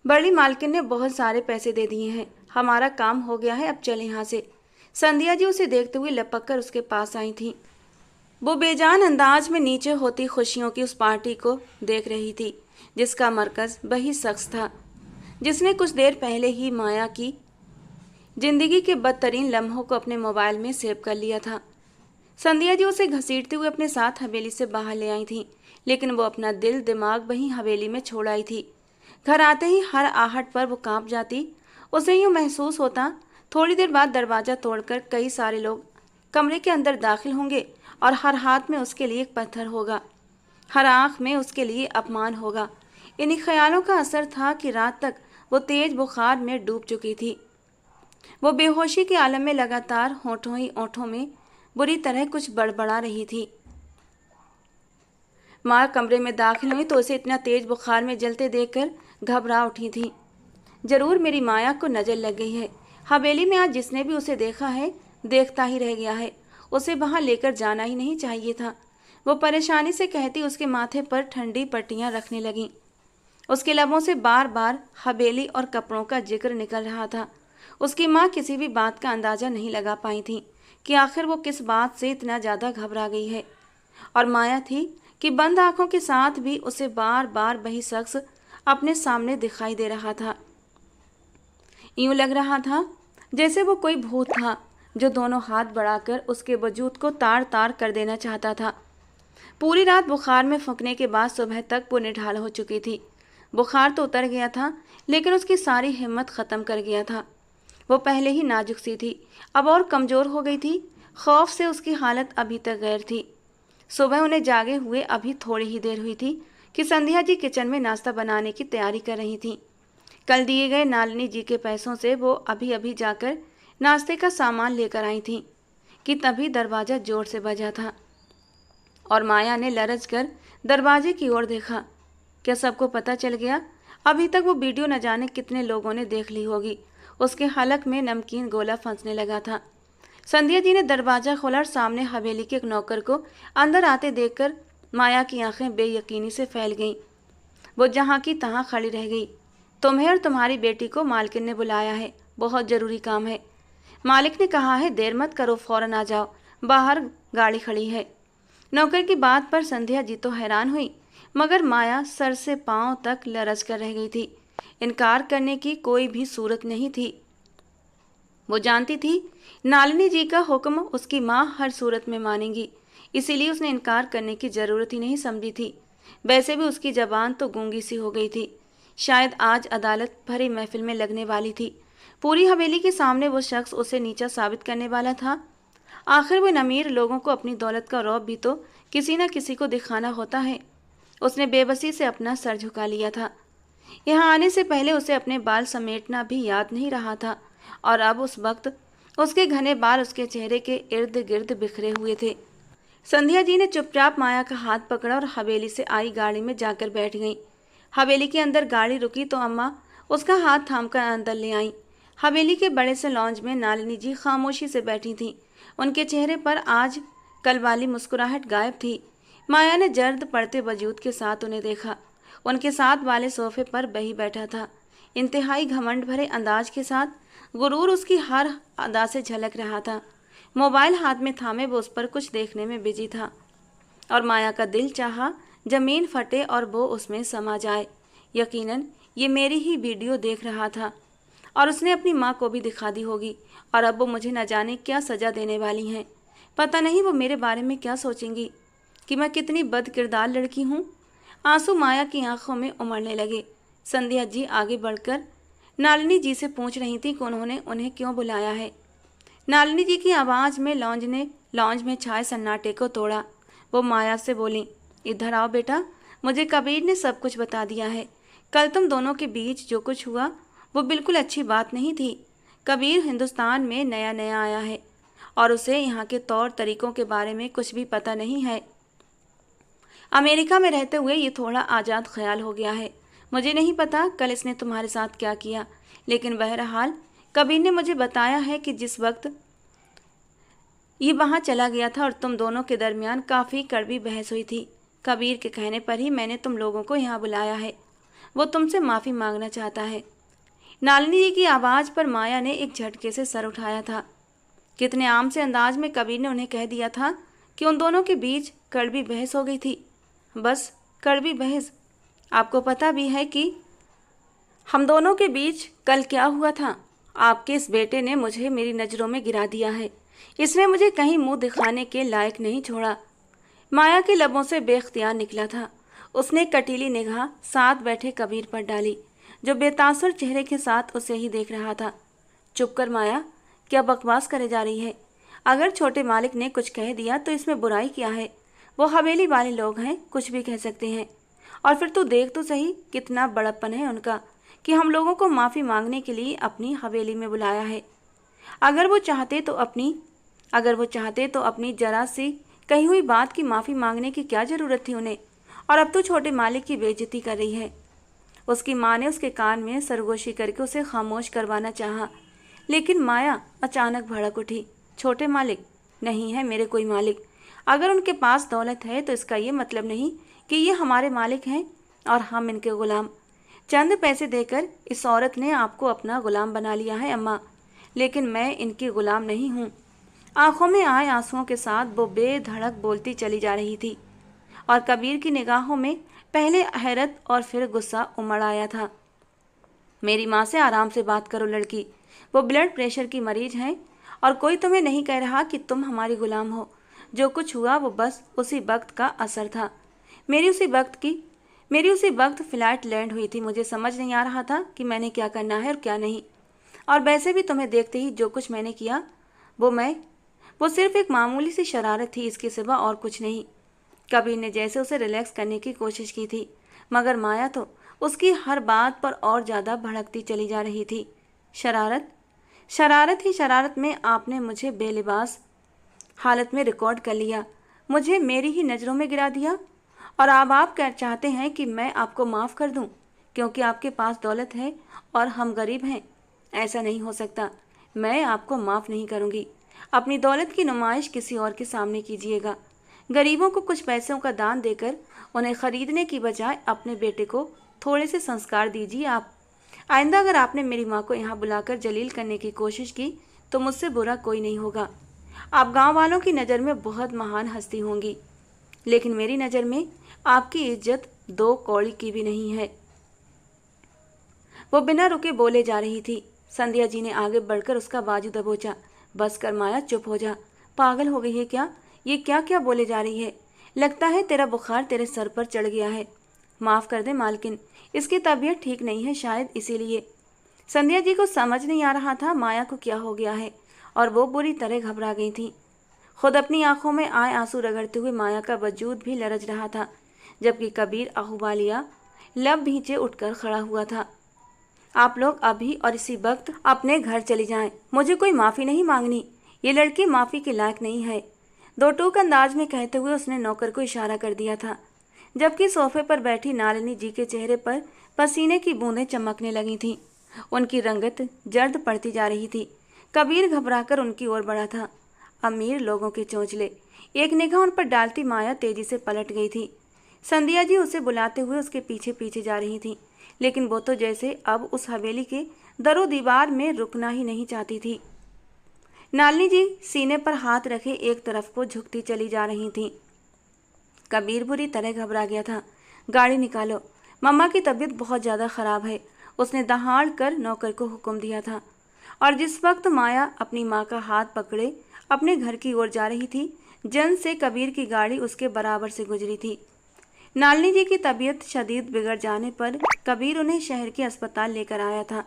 बड़ी मालकिन ने बहुत सारे पैसे दे दिए हैं, हमारा काम हो गया है, अब चले यहाँ से। संध्या जी उसे देखते हुए लपक कर उसके पास आई थी। वो बेजान अंदाज में नीचे होती खुशियों की उस पार्टी को देख रही थी जिसका मरकज वही शख्स था जिसने कुछ देर पहले ही माया की जिंदगी के बदतरीन लम्हों को अपने मोबाइल में सेव कर लिया था। संध्या जी उसे घसीटते हुए अपने साथ हवेली से बाहर ले आई थी, लेकिन वो अपना दिल दिमाग वहीं हवेली में छोड़ आई थी। घर आते ही हर आहट पर वो कांप जाती। उसे यूँ महसूस होता थोड़ी देर बाद दरवाज़ा तोड़कर कई सारे लोग कमरे के अंदर दाखिल होंगे और हर हाथ में उसके लिए एक पत्थर होगा, हर आंख में उसके लिए अपमान होगा। इन्हीं ख्यालों का असर था कि रात तक वो तेज बुखार में डूब चुकी थी। वो बेहोशी के आलम में लगातार होठों ही ओठों में बुरी तरह कुछ बड़बड़ा रही थी। माँ कमरे में दाखिल हुई तो उसे इतना तेज बुखार में जलते देखकर घबरा उठी थी। जरूर मेरी माया को नजर लग गई है। हवेली में आज जिसने भी उसे देखा है देखता ही रह गया है, उसे वहां लेकर जाना ही नहीं चाहिए था। वो परेशानी से कहती उसके माथे पर ठंडी पट्टियां रखने लगीं। उसके लबों से बार बार हवेली और कपड़ों का जिक्र निकल रहा था। उसकी माँ किसी भी बात का अंदाजा नहीं लगा पाई थी कि आखिर वो किस बात से इतना ज़्यादा घबरा गई है। और माया थी कि बंद आंखों के साथ भी उसे बार बार वही शख्स अपने सामने दिखाई दे रहा था। यूं लग रहा था जैसे वो कोई भूत था जो दोनों हाथ बढ़ाकर उसके वजूद को तार तार कर देना चाहता था। पूरी रात बुखार में फूंकने के बाद सुबह तक वो निढाल हो चुकी थी। बुखार तो उतर गया था, लेकिन उसकी सारी हिम्मत ख़त्म कर गया था। वो पहले ही नाजुक सी थी, अब और कमज़ोर हो गई थी। खौफ से उसकी हालत अभी तक गैर थी। सुबह उन्हें जागे हुए अभी थोड़ी ही देर हुई थी कि संध्या जी किचन में नाश्ता बनाने की तैयारी कर रही थी। कल दिए गए नालिनी जी के पैसों से वो अभी अभी जाकर नाश्ते का सामान लेकर आई थी कि तभी दरवाज़ा जोर से बजा था और माया ने लरज कर दरवाजे की ओर देखा। क्या सबको पता चल गया? अभी तक वो वीडियो न जाने कितने लोगों ने देख ली होगी। उसके हलक में नमकीन गोला फंसने लगा था। संध्या जी ने दरवाज़ा खोला और सामने हवेली के एक नौकर को अंदर आते देखकर माया की आंखें बेयकीनी से फैल गईं। वो जहाँ की तहाँ खड़ी रह गई। तुम्हें और तुम्हारी बेटी को मालकिन ने बुलाया है, बहुत ज़रूरी काम है। मालिक ने कहा है देर मत करो, फौरन आ जाओ, बाहर गाड़ी खड़ी है। नौकर की बात पर संध्या जी तो हैरान हुई, मगर माया सर से पांव तक लरज कर रह गई थी। इनकार करने की कोई भी सूरत नहीं थी। वो जानती थी नालिनी जी का हुक्म उसकी माँ हर सूरत में मानेंगी, इसीलिए उसने इनकार करने की ज़रूरत ही नहीं समझी थी। वैसे भी उसकी ज़बान तो गूंगी सी हो गई थी। शायद आज अदालत भरी महफिल में लगने वाली थी। पूरी हवेली के सामने वो शख्स उसे नीचा साबित करने वाला था। आखिर वो इन अमीर लोगों को अपनी दौलत का रौब भी तो किसी न किसी को दिखाना होता है। उसने बेबसी से अपना सर झुका लिया था। यहाँ आने से पहले उसे अपने बाल समेटना भी याद नहीं रहा था और अब उस वक्त उसके घने बाल उसके चेहरे के इर्द गिर्द बिखरे हुए थे। संध्या जी ने चुपचाप माया का हाथ पकड़ा और हवेली से आई गाड़ी में जाकर बैठ गई। हवेली के अंदर गाड़ी रुकी तो अम्मा उसका हाथ थामकर अंदर ले आई। हवेली के बड़े से लॉन्ज में नालिनी जी खामोशी से बैठी थीं। उनके चेहरे पर आज कल वाली मुस्कुराहट गायब थी। माया ने जर्द पड़ते वजूद के साथ उन्हें देखा। उनके साथ वाले सोफे पर बही बैठा था। इंतहाई घमंड भरे अंदाज के साथ गुरूर उसकी हर अदा से झलक रहा था। मोबाइल हाथ में थामे वो उस पर कुछ देखने में बिजी था और माया का दिल चाहा जमीन फटे और वो उसमें समा जाए। यकीनन ये मेरी ही वीडियो देख रहा था और उसने अपनी माँ को भी दिखा दी होगी और अब वो मुझे न जाने क्या सज़ा देने वाली हैं। पता नहीं वो मेरे बारे में क्या सोचेंगी कि मैं कितनी बदकिरदार लड़की हूँ। आंसू माया की आंखों में उमड़ने लगे। संध्या जी आगे बढ़कर नालिनी जी से पूछ रही थी कि उन्होंने उन्हें क्यों बुलाया है। नालिनी जी की आवाज़ में लॉन्ज में छाए सन्नाटे को तोड़ा। वो माया से बोली, इधर आओ बेटा, मुझे कबीर ने सब कुछ बता दिया है। कल तुम दोनों के बीच जो कुछ हुआ वो बिल्कुल अच्छी बात नहीं थी। कबीर हिंदुस्तान में नया नया आया है और उसे यहाँ के तौर तरीक़ों के बारे में कुछ भी पता नहीं है। अमेरिका में रहते हुए ये थोड़ा आज़ाद ख्याल हो गया है। मुझे नहीं पता कल इसने तुम्हारे साथ क्या किया, लेकिन बहरहाल कबीर ने मुझे बताया है कि जिस वक्त ये वहाँ चला गया था और तुम दोनों के दरमियान काफ़ी कड़वी बहस हुई थी। कबीर के कहने पर ही मैंने तुम लोगों को यहाँ बुलाया है। वो तुमसे माफ़ी मांगना चाहता है। नालिनी जी की आवाज़ पर माया ने एक झटके से सर उठाया था। कितने आम से अंदाज में कबीर ने उन्हें कह दिया था कि उन दोनों के बीच कड़वी बहस हो गई थी। बस कड़वी बहस। आपको पता भी है कि हम दोनों के बीच कल क्या हुआ था। आपके इस बेटे ने मुझे मेरी नज़रों में गिरा दिया है। इसने मुझे कहीं मुंह दिखाने के लायक नहीं छोड़ा। माया के लबों से बेख्तियार निकला था। उसने कटीली निगाह साथ बैठे कबीर पर डाली, जो बेतासुर चेहरे के साथ उसे ही देख रहा था। चुप कर माया, क्या बकवास करे जा रही है। अगर छोटे मालिक ने कुछ कह दिया तो इसमें बुराई क्या है। वो हवेली वाले लोग हैं, कुछ भी कह सकते हैं। और फिर तू देख तो सही कितना बड़प्पन है उनका कि हम लोगों को माफ़ी मांगने के लिए अपनी हवेली में बुलाया है। अगर वो चाहते तो अपनी जरा सी कही हुई बात की माफ़ी मांगने की क्या ज़रूरत थी उन्हें। और अब तो छोटे मालिक की बेइज्जती कर रही है। उसकी माँ ने उसके कान में सरगोशी करके उसे खामोश करवाना चाहा, लेकिन माया अचानक भड़क उठी। छोटे मालिक नहीं है मेरे कोई मालिक। अगर उनके पास दौलत है तो इसका ये मतलब नहीं कि ये हमारे मालिक हैं और हम इनके गुलाम। चंद पैसे देकर इस औरत ने आपको अपना गुलाम बना लिया है अम्मा, लेकिन मैं इनकी गुलाम नहीं हूँ। आंखों में आए आंसुओं के साथ वो बेधड़क बोलती चली जा रही थी और कबीर की निगाहों में पहले हैरत और फिर गुस्सा उमड़ आया था। मेरी माँ से आराम से बात करो लड़की, वो ब्लड प्रेशर की मरीज हैं और कोई तुम्हें नहीं कह रहा कि तुम हमारी गुलाम हो। जो कुछ हुआ वो बस उसी वक्त का असर था। मेरी उसी वक्त फ्लाइट लैंड हुई थी। मुझे समझ नहीं आ रहा था कि मैंने क्या करना है और क्या नहीं। और वैसे भी तुम्हें देखते ही जो कुछ मैंने किया वो सिर्फ एक मामूली सी शरारत थी, इसके सिवा और कुछ नहीं। कबीर ने जैसे उसे रिलैक्स करने की कोशिश की थी, मगर माया तो उसकी हर बात पर और ज़्यादा भड़कती चली जा रही थी। शरारत में आपने मुझे बेलिबास हालत में रिकॉर्ड कर लिया, मुझे मेरी ही नज़रों में गिरा दिया। और अब आप क्या चाहते हैं कि मैं आपको माफ़ कर दूं क्योंकि आपके पास दौलत है और हम गरीब हैं। ऐसा नहीं हो सकता। मैं आपको माफ़ नहीं करूंगी। अपनी दौलत की नुमाइश किसी और के सामने कीजिएगा। गरीबों को कुछ पैसों का दान देकर उन्हें खरीदने की बजाय अपने बेटे को थोड़े से संस्कार दीजिए आप। आइंदा अगर आपने मेरी माँ को यहाँ बुलाकर जलील करने की कोशिश की तो मुझसे बुरा कोई नहीं होगा। आप गांव वालों की नज़र में बहुत महान हस्ती होंगी, लेकिन मेरी नज़र में आपकी इज्जत 2 कौड़ी की भी नहीं है। वो बिना रुके बोले जा रही थी। संध्या जी ने आगे बढ़कर उसका बाजू दबोचा। बस कर माया, चुप हो जा। पागल हो गई है क्या? ये क्या क्या बोले जा रही है? लगता है तेरा बुखार तेरे सर पर चढ़ गया है। माफ़ कर दे मालकिन, इसकी तबीयत ठीक नहीं है, शायद इसीलिए। संध्या जी को समझ नहीं आ रहा था माया को क्या हो गया है और वो बुरी तरह घबरा गई थी। खुद अपनी आंखों में आए आंसू रगड़ते हुए माया का वजूद भी लरज रहा था, जबकि कबीर अहुबालिया लब भींचे उठकर खड़ा हुआ था। आप लोग अभी और इसी वक्त अपने घर चली जाएं। मुझे कोई माफ़ी नहीं मांगनी। ये लड़की माफ़ी के लायक नहीं है। 2 टूक अंदाज में कहते हुए उसने नौकर को इशारा कर दिया था, जबकि सोफे पर बैठी नालिनी जी के चेहरे पर पसीने की बूंदें चमकने लगी थीं। उनकी रंगत जर्द पड़ती जा रही थी। कबीर घबराकर उनकी ओर बढ़ा था। अमीर लोगों के चोंचले। एक निगाह उन पर डालती माया तेजी से पलट गई थी। संध्या जी उसे बुलाते हुए उसके पीछे पीछे जा रही थी, लेकिन वो तो जैसे अब उस हवेली के दरो दीवार में रुकना ही नहीं चाहती थी। नालिनी जी सीने पर हाथ रखे एक तरफ को झुकती चली जा रही थी। कबीर बुरी तरह घबरा गया था। गाड़ी निकालो, मम्मा की तबीयत बहुत ज़्यादा ख़राब है, उसने दहाड़ कर नौकर को हुक्म दिया था। और जिस वक्त माया अपनी माँ का हाथ पकड़े अपने घर की ओर जा रही थी, जन से कबीर की गाड़ी उसके बराबर से गुजरी थी। नालिनी जी की तबीयत शदीद बिगड़ जाने पर कबीर उन्हें शहर के अस्पताल लेकर आया था।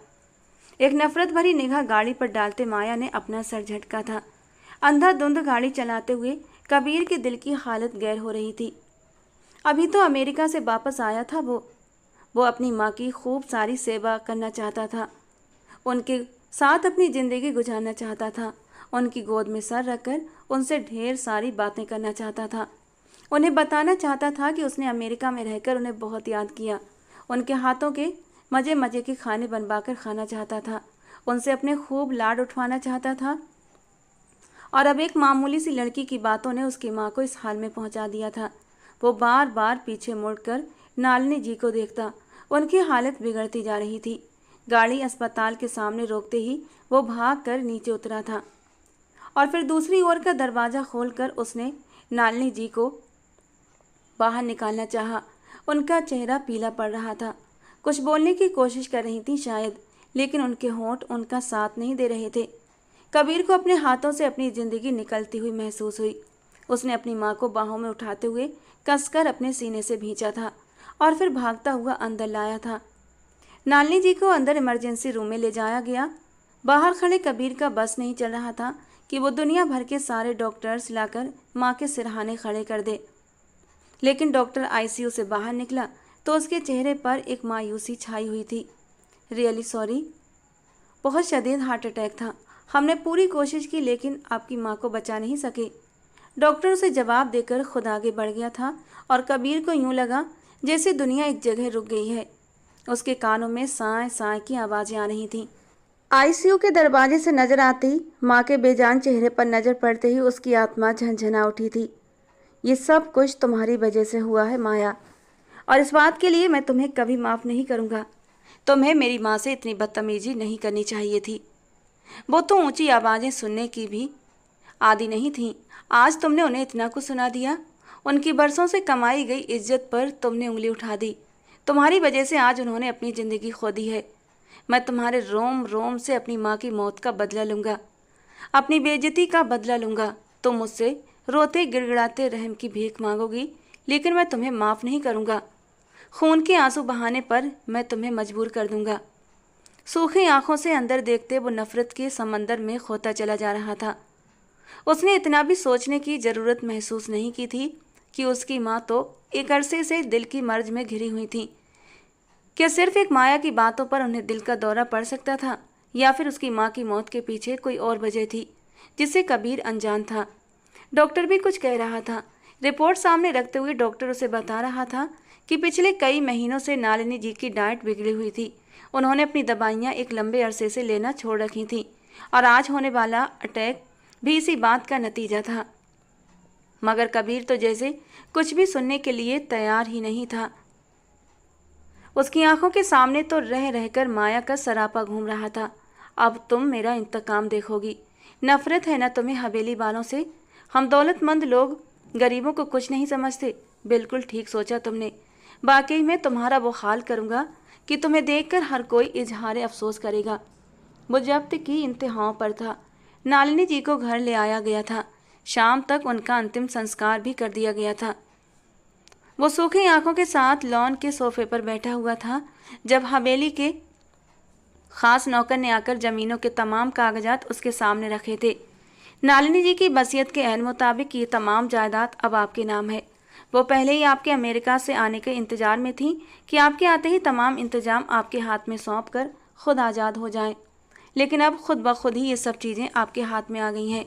एक नफरत भरी निगाह गाड़ी पर डालते माया ने अपना सर झटका था। अंधाधुंध गाड़ी चलाते हुए कबीर के दिल की हालत गैर हो रही थी। अभी तो अमेरिका से वापस आया था वो अपनी माँ की खूब सारी सेवा करना चाहता था, उनके साथ अपनी ज़िंदगी गुजारना चाहता था, उनकी गोद में सर रखकर उनसे ढेर सारी बातें करना चाहता था, उन्हें बताना चाहता था कि उसने अमेरिका में रहकर उन्हें बहुत याद किया। उनके हाथों के मजे मजे के खाने बनवाकर खाना चाहता था, उनसे अपने खूब लाड उठवाना चाहता था। और अब एक मामूली सी लड़की की बातों ने उसकी माँ को इस हाल में पहुंचा दिया था। वो बार बार पीछे मुड़कर नालिनी जी को देखता। उनकी हालत बिगड़ती जा रही थी। गाड़ी अस्पताल के सामने रोकते ही वो भागकर नीचे उतरा था और फिर दूसरी ओर का दरवाज़ा खोलकर उसने नालिनी जी को बाहर निकालना चाहा। उनका चेहरा पीला पड़ रहा था। कुछ बोलने की कोशिश कर रही थी शायद, लेकिन उनके होंठ उनका साथ नहीं दे रहे थे। कबीर को अपने हाथों से अपनी जिंदगी निकलती हुई महसूस हुई। उसने अपनी माँ को बाहों में उठाते हुए कसकर अपने सीने से भींचा था और फिर भागता हुआ अंदर लाया था। नालिनी जी को अंदर इमरजेंसी रूम में ले जाया गया। बाहर खड़े कबीर का बस नहीं चल रहा था कि वो दुनिया भर के सारे डॉक्टर्स लाकर माँ के सिरहाने खड़े कर दे। लेकिन डॉक्टर आईसीयू से बाहर निकला तो उसके चेहरे पर एक मायूसी छाई हुई थी। रियली सॉरी, बहुत शदीद हार्ट अटैक था। हमने पूरी कोशिश की लेकिन आपकी माँ को बचा नहीं सके। डॉक्टर उसे जवाब देकर खुद आगे बढ़ गया था और कबीर को यूं लगा जैसे दुनिया एक जगह रुक गई है। उसके कानों में साए साए की आवाज़ें आ रही थीं। आईसीयू के दरवाजे से नजर आती माँ के बेजान चेहरे पर नजर पड़ते ही उसकी आत्मा झंझना उठी थी। ये सब कुछ तुम्हारी वजह से हुआ है माया, और इस बात के लिए मैं तुम्हें कभी माफ़ नहीं करूँगा। तुम्हें मेरी माँ से इतनी बदतमीजी नहीं करनी चाहिए थी। वो तो ऊंची आवाज़ें सुनने की भी आदी नहीं थीं। आज तुमने उन्हें इतना कुछ सुना दिया। उनकी बरसों से कमाई गई इज्जत पर तुमने उंगली उठा दी। तुम्हारी वजह से आज उन्होंने अपनी ज़िंदगी खो दी है। मैं तुम्हारे रोम रोम से अपनी माँ की मौत का बदला लूँगा, अपनी बेइज्जती का बदला लूँगा। तुम मुझसे रोते गिड़गिड़ाते रहम की भीख मांगोगी, लेकिन मैं तुम्हें माफ़ नहीं करूँगा। खून के आंसू बहाने पर मैं तुम्हें मजबूर कर दूँगा। सूखी आंखों से अंदर देखते वो नफरत के समंदर में खोता चला जा रहा था। उसने इतना भी सोचने की ज़रूरत महसूस नहीं की थी कि उसकी माँ तो एक अरसे से दिल की मर्ज में घिरी हुई थी। क्या सिर्फ एक माया की बातों पर उन्हें दिल का दौरा पड़ सकता था, या फिर उसकी माँ की मौत के पीछे कोई और वजह थी जिससे कबीर अनजान था। डॉक्टर भी कुछ कह रहा था। रिपोर्ट सामने रखते हुए डॉक्टर उसे बता रहा था कि पिछले कई महीनों से नालिनी जी की डाइट बिगड़ी हुई थी। उन्होंने अपनी दवाइयाँ एक लंबे अरसे से लेना छोड़ रखी थीं और आज होने वाला अटैक भी इसी बात का नतीजा था। मगर कबीर तो जैसे कुछ भी सुनने के लिए तैयार ही नहीं था। उसकी आंखों के सामने तो रह रहकर माया का सरापा घूम रहा था। अब तुम मेरा इंतकाम देखोगी। नफरत है ना तुम्हें हवेली वालों से? हम दौलतमंद लोग गरीबों को कुछ नहीं समझते। बिल्कुल ठीक सोचा तुमने। वाकई में तुम्हारा वो हाल करूँगा कि तुम्हें देखकर हर कोई इजहार अफसोस करेगा। वो जब्त की इंतहाओं पर था। नालिनी जी को घर ले आया गया था। शाम तक उनका अंतिम संस्कार भी कर दिया गया था। वो सूखी आंखों के साथ लॉन के सोफे पर बैठा हुआ था जब हवेली के खास नौकर ने आकर जमीनों के तमाम कागजात उसके सामने रखे थे। नालिनी जी की वसीयत के ऐन मुताबिक ये तमाम जायदाद अब आपके नाम है। वो पहले ही आपके अमेरिका से आने के इंतजार में थी कि आपके आते ही तमाम इंतजाम आपके हाथ में सौंप कर खुद आज़ाद हो जाएं। लेकिन अब खुद ब खुद ही ये सब चीज़ें आपके हाथ में आ गई हैं।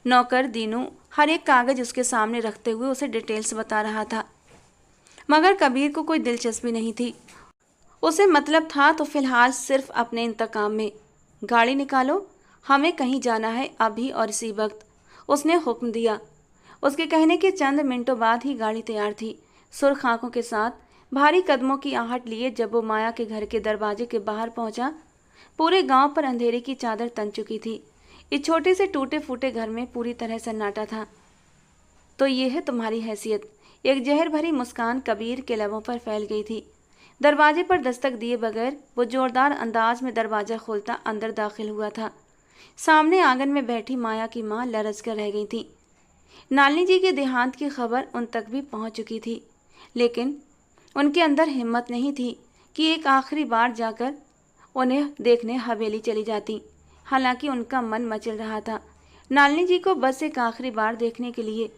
नौकर दीनू हर एक कागज़ उसके सामने रखते हुए उसे डिटेल्स बता रहा था, मगर कबीर को कोई दिलचस्पी नहीं थी। उसे मतलब था तो फिलहाल सिर्फ अपने इंतकाम में। गाड़ी निकालो, हमें कहीं जाना है अभी और इसी वक्त, उसने हुक्म दिया। उसके कहने के चंद मिनटों बाद ही गाड़ी तैयार थी। सुर्ख आंखों के साथ भारी कदमों की आहट लिए जब वो माया के घर के दरवाजे के बाहर पहुंचा, पूरे गांव पर अंधेरे की चादर तन चुकी थी। इस छोटे से टूटे फूटे घर में पूरी तरह सन्नाटा था। तो ये है तुम्हारी हैसियत। एक जहर भरी मुस्कान कबीर के लबों पर फैल गई थी। दरवाजे पर दस्तक दिए बगैर वो जोरदार अंदाज में दरवाज़ा खोलता अंदर दाखिल हुआ था। सामने आंगन में बैठी माया की माँ लरज कर रह गई थी। नालिनी जी के देहांत की खबर उन तक भी पहुंच चुकी थी, लेकिन उनके अंदर हिम्मत नहीं थी कि एक आखिरी बार जाकर उन्हें देखने हवेली चली जाती। हालांकि उनका मन मचल रहा था नालिनी जी को बस एक आखिरी बार देखने के लिए।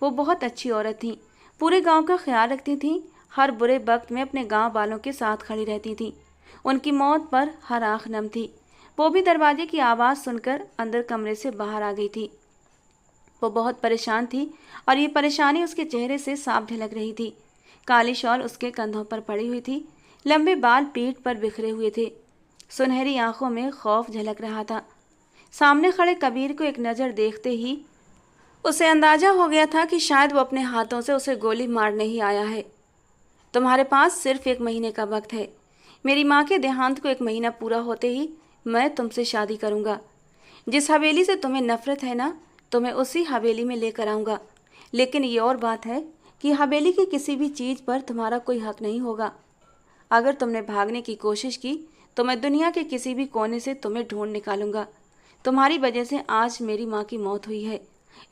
वो बहुत अच्छी औरत थी, पूरे गांव का ख्याल रखती थी, हर बुरे वक्त में अपने गांव वालों के साथ खड़ी रहती थी। उनकी मौत पर हर आँख नम थी। वो भी दरवाजे की आवाज़ सुनकर अंदर कमरे से बाहर आ गई थी। वो बहुत परेशान थी और ये परेशानी उसके चेहरे से साफ झलक रही थी। काली शॉल उसके कंधों पर पड़ी हुई थी, लंबे बाल पीठ पर बिखरे हुए थे, सुनहरी आंखों में खौफ झलक रहा था। सामने खड़े कबीर को एक नज़र देखते ही उसे अंदाजा हो गया था कि शायद वो अपने हाथों से उसे गोली मारने ही आया है। तुम्हारे पास सिर्फ 1 महीने का वक्त है। मेरी माँ के देहांत को 1 महीना पूरा होते ही मैं तुमसे शादी करूँगा। जिस हवेली से तुम्हें नफरत है ना, तुम्हें उसी हवेली में लेकर आऊँगा। लेकिन ये और बात है कि हवेली की किसी भी चीज़ पर तुम्हारा कोई हक नहीं होगा। अगर तुमने भागने की कोशिश की तो मैं दुनिया के किसी भी कोने से तुम्हें ढूंढ निकालूंगा। तुम्हारी वजह से आज मेरी माँ की मौत हुई है।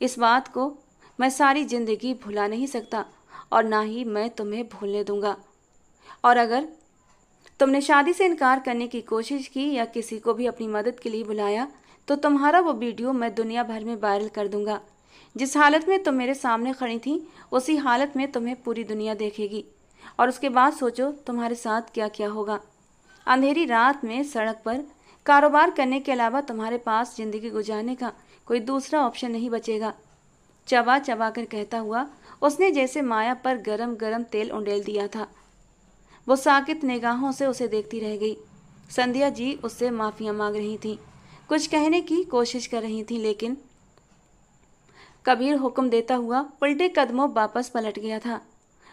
इस बात को मैं सारी ज़िंदगी भुला नहीं सकता और ना ही मैं तुम्हें भूलने दूंगा। और अगर तुमने शादी से इनकार करने की कोशिश की या किसी को भी अपनी मदद के लिए बुलाया तो तुम्हारा वो वीडियो मैं दुनिया भर में वायरल कर दूंगा। जिस हालत में तुम मेरे सामने खड़ी थी उसी हालत में तुम्हें पूरी दुनिया देखेगी। और उसके बाद सोचो तुम्हारे साथ क्या क्या होगा। अंधेरी रात में सड़क पर कारोबार करने के अलावा तुम्हारे पास ज़िंदगी गुजारने का कोई दूसरा ऑप्शन नहीं बचेगा। चबा चबा कर कहता हुआ उसने जैसे माया पर गरम गरम तेल उंडेल दिया था। वो साकित निगाहों से उसे देखती रह गई। संध्या जी उससे माफिया मांग रही थी, कुछ कहने की कोशिश कर रही थी, लेकिन कबीर हुक्म देता हुआ उल्टे कदमों वापस पलट गया था।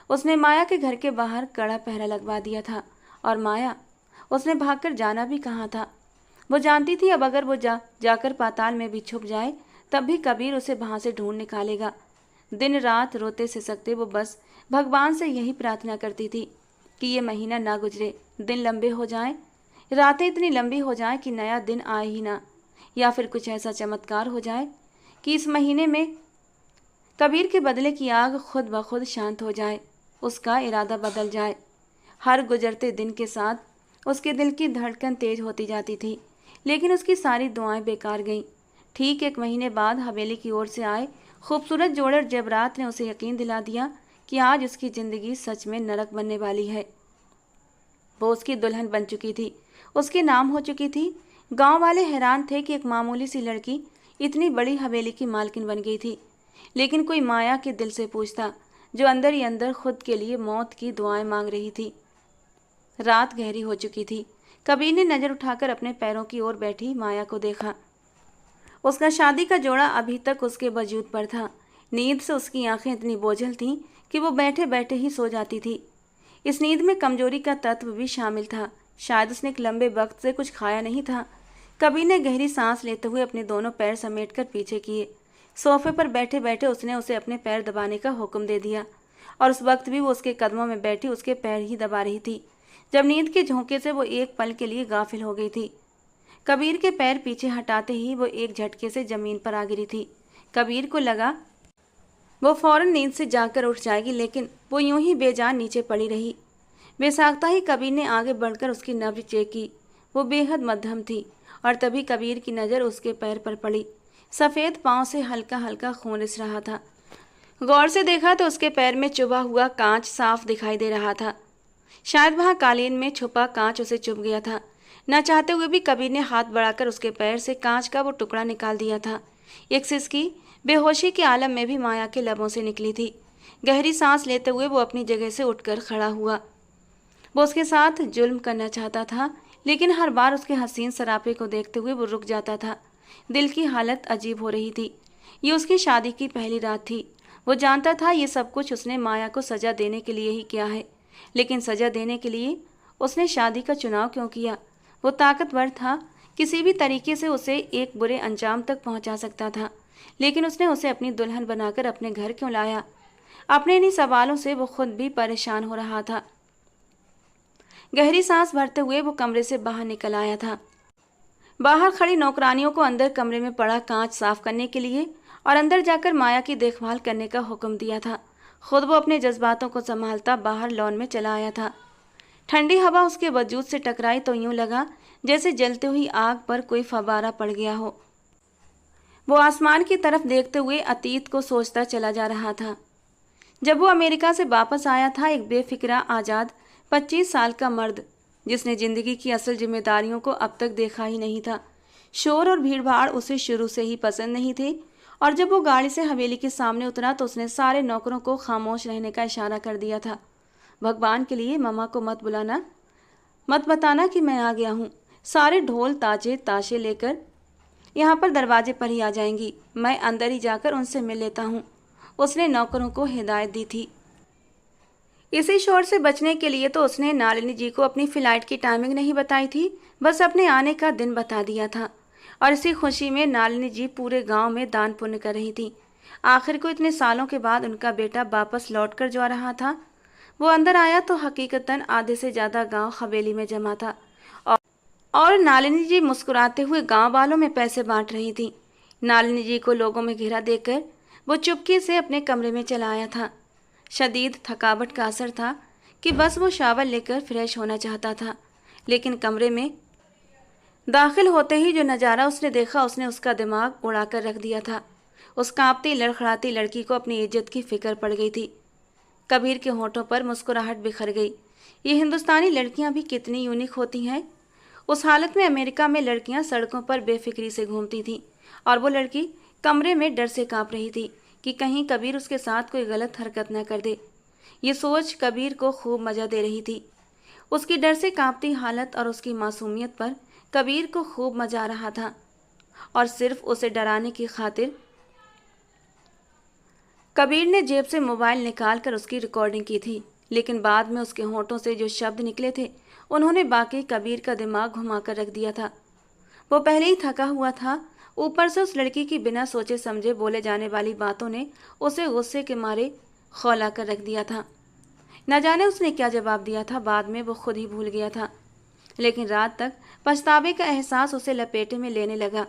उसने माया के घर के बाहर कड़ा पहरा लगवा दिया था और माया उसने भागकर जाना भी कहाँ था। वो जानती थी अब अगर वो जाकर पाताल में भी छुप जाए तब भी कबीर उसे वहाँ से ढूंढ निकालेगा। दिन रात रोते सिसकते वो बस भगवान से यही प्रार्थना करती थी कि ये महीना ना गुजरे, दिन लंबे हो जाएं, रातें इतनी लंबी हो जाएं कि नया दिन आए ही ना, या फिर कुछ ऐसा चमत्कार हो जाए कि इस महीने में कबीर के बदले की आग खुद ब खुद शांत हो जाए, उसका इरादा बदल जाए। हर गुजरते दिन के साथ उसके दिल की धड़कन तेज होती जाती थी, लेकिन उसकी सारी दुआएं बेकार गईं। ठीक 1 महीने बाद हवेली की ओर से आए खूबसूरत जोड़े जबरात ने उसे यकीन दिला दिया कि आज उसकी ज़िंदगी सच में नरक बनने वाली है। वो उसकी दुल्हन बन चुकी थी, उसके नाम हो चुकी थी। गांव वाले हैरान थे कि एक मामूली सी लड़की इतनी बड़ी हवेली की मालकिन बन गई थी। लेकिन कोई माया के दिल से पूछता जो अंदर ही अंदर खुद के लिए मौत की दुआएं मांग रही थी। रात गहरी हो चुकी थी। कबीर ने नज़र उठाकर अपने पैरों की ओर बैठी माया को देखा। उसका शादी का जोड़ा अभी तक उसके वजूद पर था। नींद से उसकी आंखें इतनी बोझल थीं कि वो बैठे बैठे ही सो जाती थी। इस नींद में कमजोरी का तत्व भी शामिल था। शायद उसने एक लंबे वक्त से कुछ खाया नहीं था। कबीर ने गहरी सांस लेते हुए अपने दोनों पैर समेटकर पीछे किए। सोफे पर बैठे बैठे उसने उसे अपने पैर दबाने का हुक्म दे दिया और उस वक्त भी वो उसके कदमों में बैठी उसके पैर ही दबा रही थी। जब नींद के झोंके से वो एक पल के लिए गाफिल हो गई थी। कबीर के पैर पीछे हटाते ही वो एक झटके से जमीन पर आ गिरी थी। कबीर को लगा वो फौरन नींद से जाकर उठ जाएगी, लेकिन वो यूं ही बेजान नीचे पड़ी रही। बेसाख्ता ही कबीर ने आगे बढ़कर उसकी नब्ज चेक की। वो बेहद मध्यम थी और तभी कबीर की नज़र उसके पैर पर पड़ी। सफ़ेद पाँव से हल्का हल्का खून रिस रहा था। गौर से देखा तो उसके पैर में चुभा हुआ कांच साफ दिखाई दे रहा था। शायद वहाँ कालीन में छुपा कांच उसे चुभ गया था। न चाहते हुए भी कबीर ने हाथ बढ़ाकर उसके पैर से कांच का वो टुकड़ा निकाल दिया था। एक सिसकी बेहोशी के आलम में भी माया के लबों से निकली थी। गहरी सांस लेते हुए वो अपनी जगह से उठकर खड़ा हुआ। वो उसके साथ जुल्म करना चाहता था, लेकिन हर बार उसके हसीन सरापे को देखते हुए वो रुक जाता था। दिल की हालत अजीब हो रही थी। ये उसकी शादी की पहली रात थी। वो जानता था ये सब कुछ उसने माया को सज़ा देने के लिए ही किया है, लेकिन सज़ा देने के लिए उसने शादी का चुनाव क्यों किया? वो ताकतवर था, किसी भी तरीके से उसे एक बुरे अंजाम तक पहुंचा सकता था, लेकिन उसने उसे अपनी दुल्हन बनाकर अपने घर क्यों लाया? अपने इन्हीं सवालों से वो खुद भी परेशान हो रहा था। गहरी सांस भरते हुए वो कमरे से बाहर निकल आया था। बाहर खड़ी नौकरानियों को अंदर कमरे में पड़ा कांच साफ करने के लिए और अंदर जाकर माया की देखभाल करने का हुक्म दिया था। खुद वो अपने जज्बातों को संभालता बाहर लॉन में चला आया था। ठंडी हवा उसके वजूद से टकराई तो यूं लगा जैसे जलती हुई आग पर कोई फवारा पड़ गया हो। वो आसमान की तरफ देखते हुए अतीत को सोचता चला जा रहा था। जब वो अमेरिका से वापस आया था, एक बेफिक्रा आज़ाद 25 साल का मर्द, जिसने ज़िंदगी की असल जिम्मेदारियों को अब तक देखा ही नहीं था। शोर और भीड़भाड़ उसे शुरू से ही पसंद नहीं थे और जब वो गाड़ी से हवेली के सामने उतरा तो उसने सारे नौकरों को खामोश रहने का इशारा कर दिया था। भगवान के लिए मम्मा को मत बुलाना, मत बताना कि मैं आ गया हूँ। सारे ढोल ताजे ताशे लेकर यहाँ पर दरवाजे पर ही आ जाएंगी। मैं अंदर ही जाकर उनसे मिल लेता हूँ, उसने नौकरों को हिदायत दी थी। इसी शोर से बचने के लिए तो उसने नालिनी जी को अपनी फ्लाइट की टाइमिंग नहीं बताई थी, बस अपने आने का दिन बता दिया था। और इसी खुशी में नालिनी जी पूरे गांव में दान पुण्य कर रही थी। आखिर को इतने सालों के बाद उनका बेटा वापस लौट कर जा रहा था। वो अंदर आया तो हकीकतन आधे से ज़्यादा गांव हवेली में जमा था और नालिनी जी मुस्कुराते हुए गांव वालों में पैसे बांट रही थी। नालिनी जी को लोगों में घिरा देखकर वो चुपके से अपने कमरे में चला आया था। शदीद थकावट का असर था कि बस वो शावर लेकर फ्रेश होना चाहता था, लेकिन कमरे में दाखिल होते ही जो नज़ारा उसने देखा उसने उसका दिमाग उड़ा कर रख दिया था। उस कांपती लड़खड़ाती लड़की को अपनी इज्जत की फिक्र पड़ गई थी। कबीर के होठों पर मुस्कुराहट बिखर गई। ये हिंदुस्तानी लड़कियां भी कितनी यूनिक होती हैं। उस हालत में अमेरिका में लड़कियां सड़कों पर बेफिक्री से घूमती थीं और वो लड़की कमरे में डर से कांप रही थी कि कहीं कबीर उसके साथ कोई गलत हरकत न कर दे। ये सोच कबीर को खूब मजा दे रही थी। उसकी डर से कांपती हालत और उसकी मासूमियत पर कबीर को खूब मजा आ रहा था और सिर्फ उसे डराने की खातिर कबीर ने जेब से मोबाइल निकालकर उसकी रिकॉर्डिंग की थी। लेकिन बाद में उसके होठों से जो शब्द निकले थे उन्होंने बाकी कबीर का दिमाग घुमाकर रख दिया था। वो पहले ही थका हुआ था, ऊपर से उस लड़की की बिना सोचे समझे बोले जाने वाली बातों ने उसे गुस्से के मारे खौला कर रख दिया था। न जाने उसने क्या जवाब दिया था, बाद में वो खुद ही भूल गया था। लेकिन रात तक पछतावे का एहसास उसे लपेटे में लेने लगा।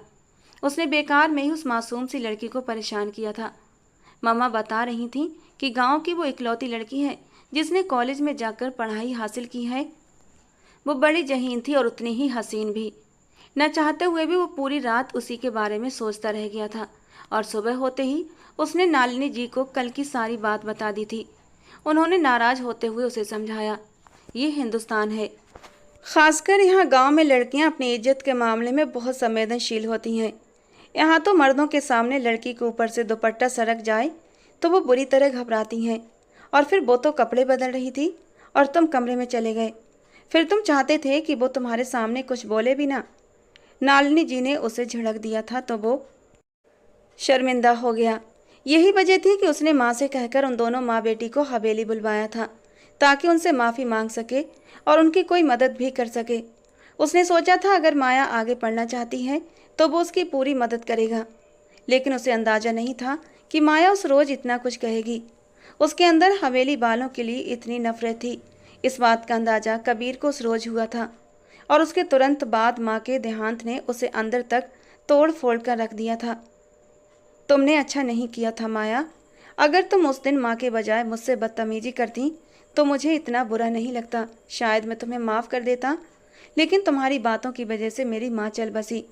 उसने बेकार में ही उस मासूम सी लड़की को परेशान किया था। मम्मा बता रही थी कि गांव की वो इकलौती लड़की है जिसने कॉलेज में जाकर पढ़ाई हासिल की है। वो बड़ी जहीन थी और उतनी ही हसीन भी। न चाहते हुए भी वो पूरी रात उसी के बारे में सोचता रह गया था और सुबह होते ही उसने नालिनी जी को कल की सारी बात बता दी थी। उन्होंने नाराज होते हुए उसे समझाया, ये हिंदुस्तान है, खासकर यहाँ गांव में लड़कियाँ अपनी इज्जत के मामले में बहुत संवेदनशील होती हैं। यहाँ तो मर्दों के सामने लड़की के ऊपर से दुपट्टा सरक जाए तो वो बुरी तरह घबराती हैं। और फिर वो तो कपड़े बदल रही थी और तुम कमरे में चले गए। फिर तुम चाहते थे कि वो तुम्हारे सामने कुछ बोले भी ना। नालिनी जी ने उसे झिड़क दिया था तो वो शर्मिंदा हो गया। यही वजह थी कि उसने माँ से कहकर उन दोनों माँ बेटी को हवेली बुलवाया था ताकि उनसे माफ़ी मांग सके और उनकी कोई मदद भी कर सके। उसने सोचा था अगर माया आगे पढ़ना चाहती है तो वो उसकी पूरी मदद करेगा, लेकिन उसे अंदाज़ा नहीं था कि माया उस रोज़ इतना कुछ कहेगी। उसके अंदर हवेली वालों के लिए इतनी नफरत थी। इस बात का अंदाज़ा कबीर को उस रोज़ हुआ था और उसके तुरंत बाद माँ के देहांत ने उसे अंदर तक तोड़ फोड़ कर रख दिया था। तुमने अच्छा नहीं किया था माया। अगर तुम उस दिन माँ के बजाय मुझसे बदतमीजी करती तो मुझे इतना बुरा नहीं लगता। शायद मैं तुम्हें माफ़ कर देता, लेकिन तुम्हारी बातों की वजह से मेरी माँ चल बसी।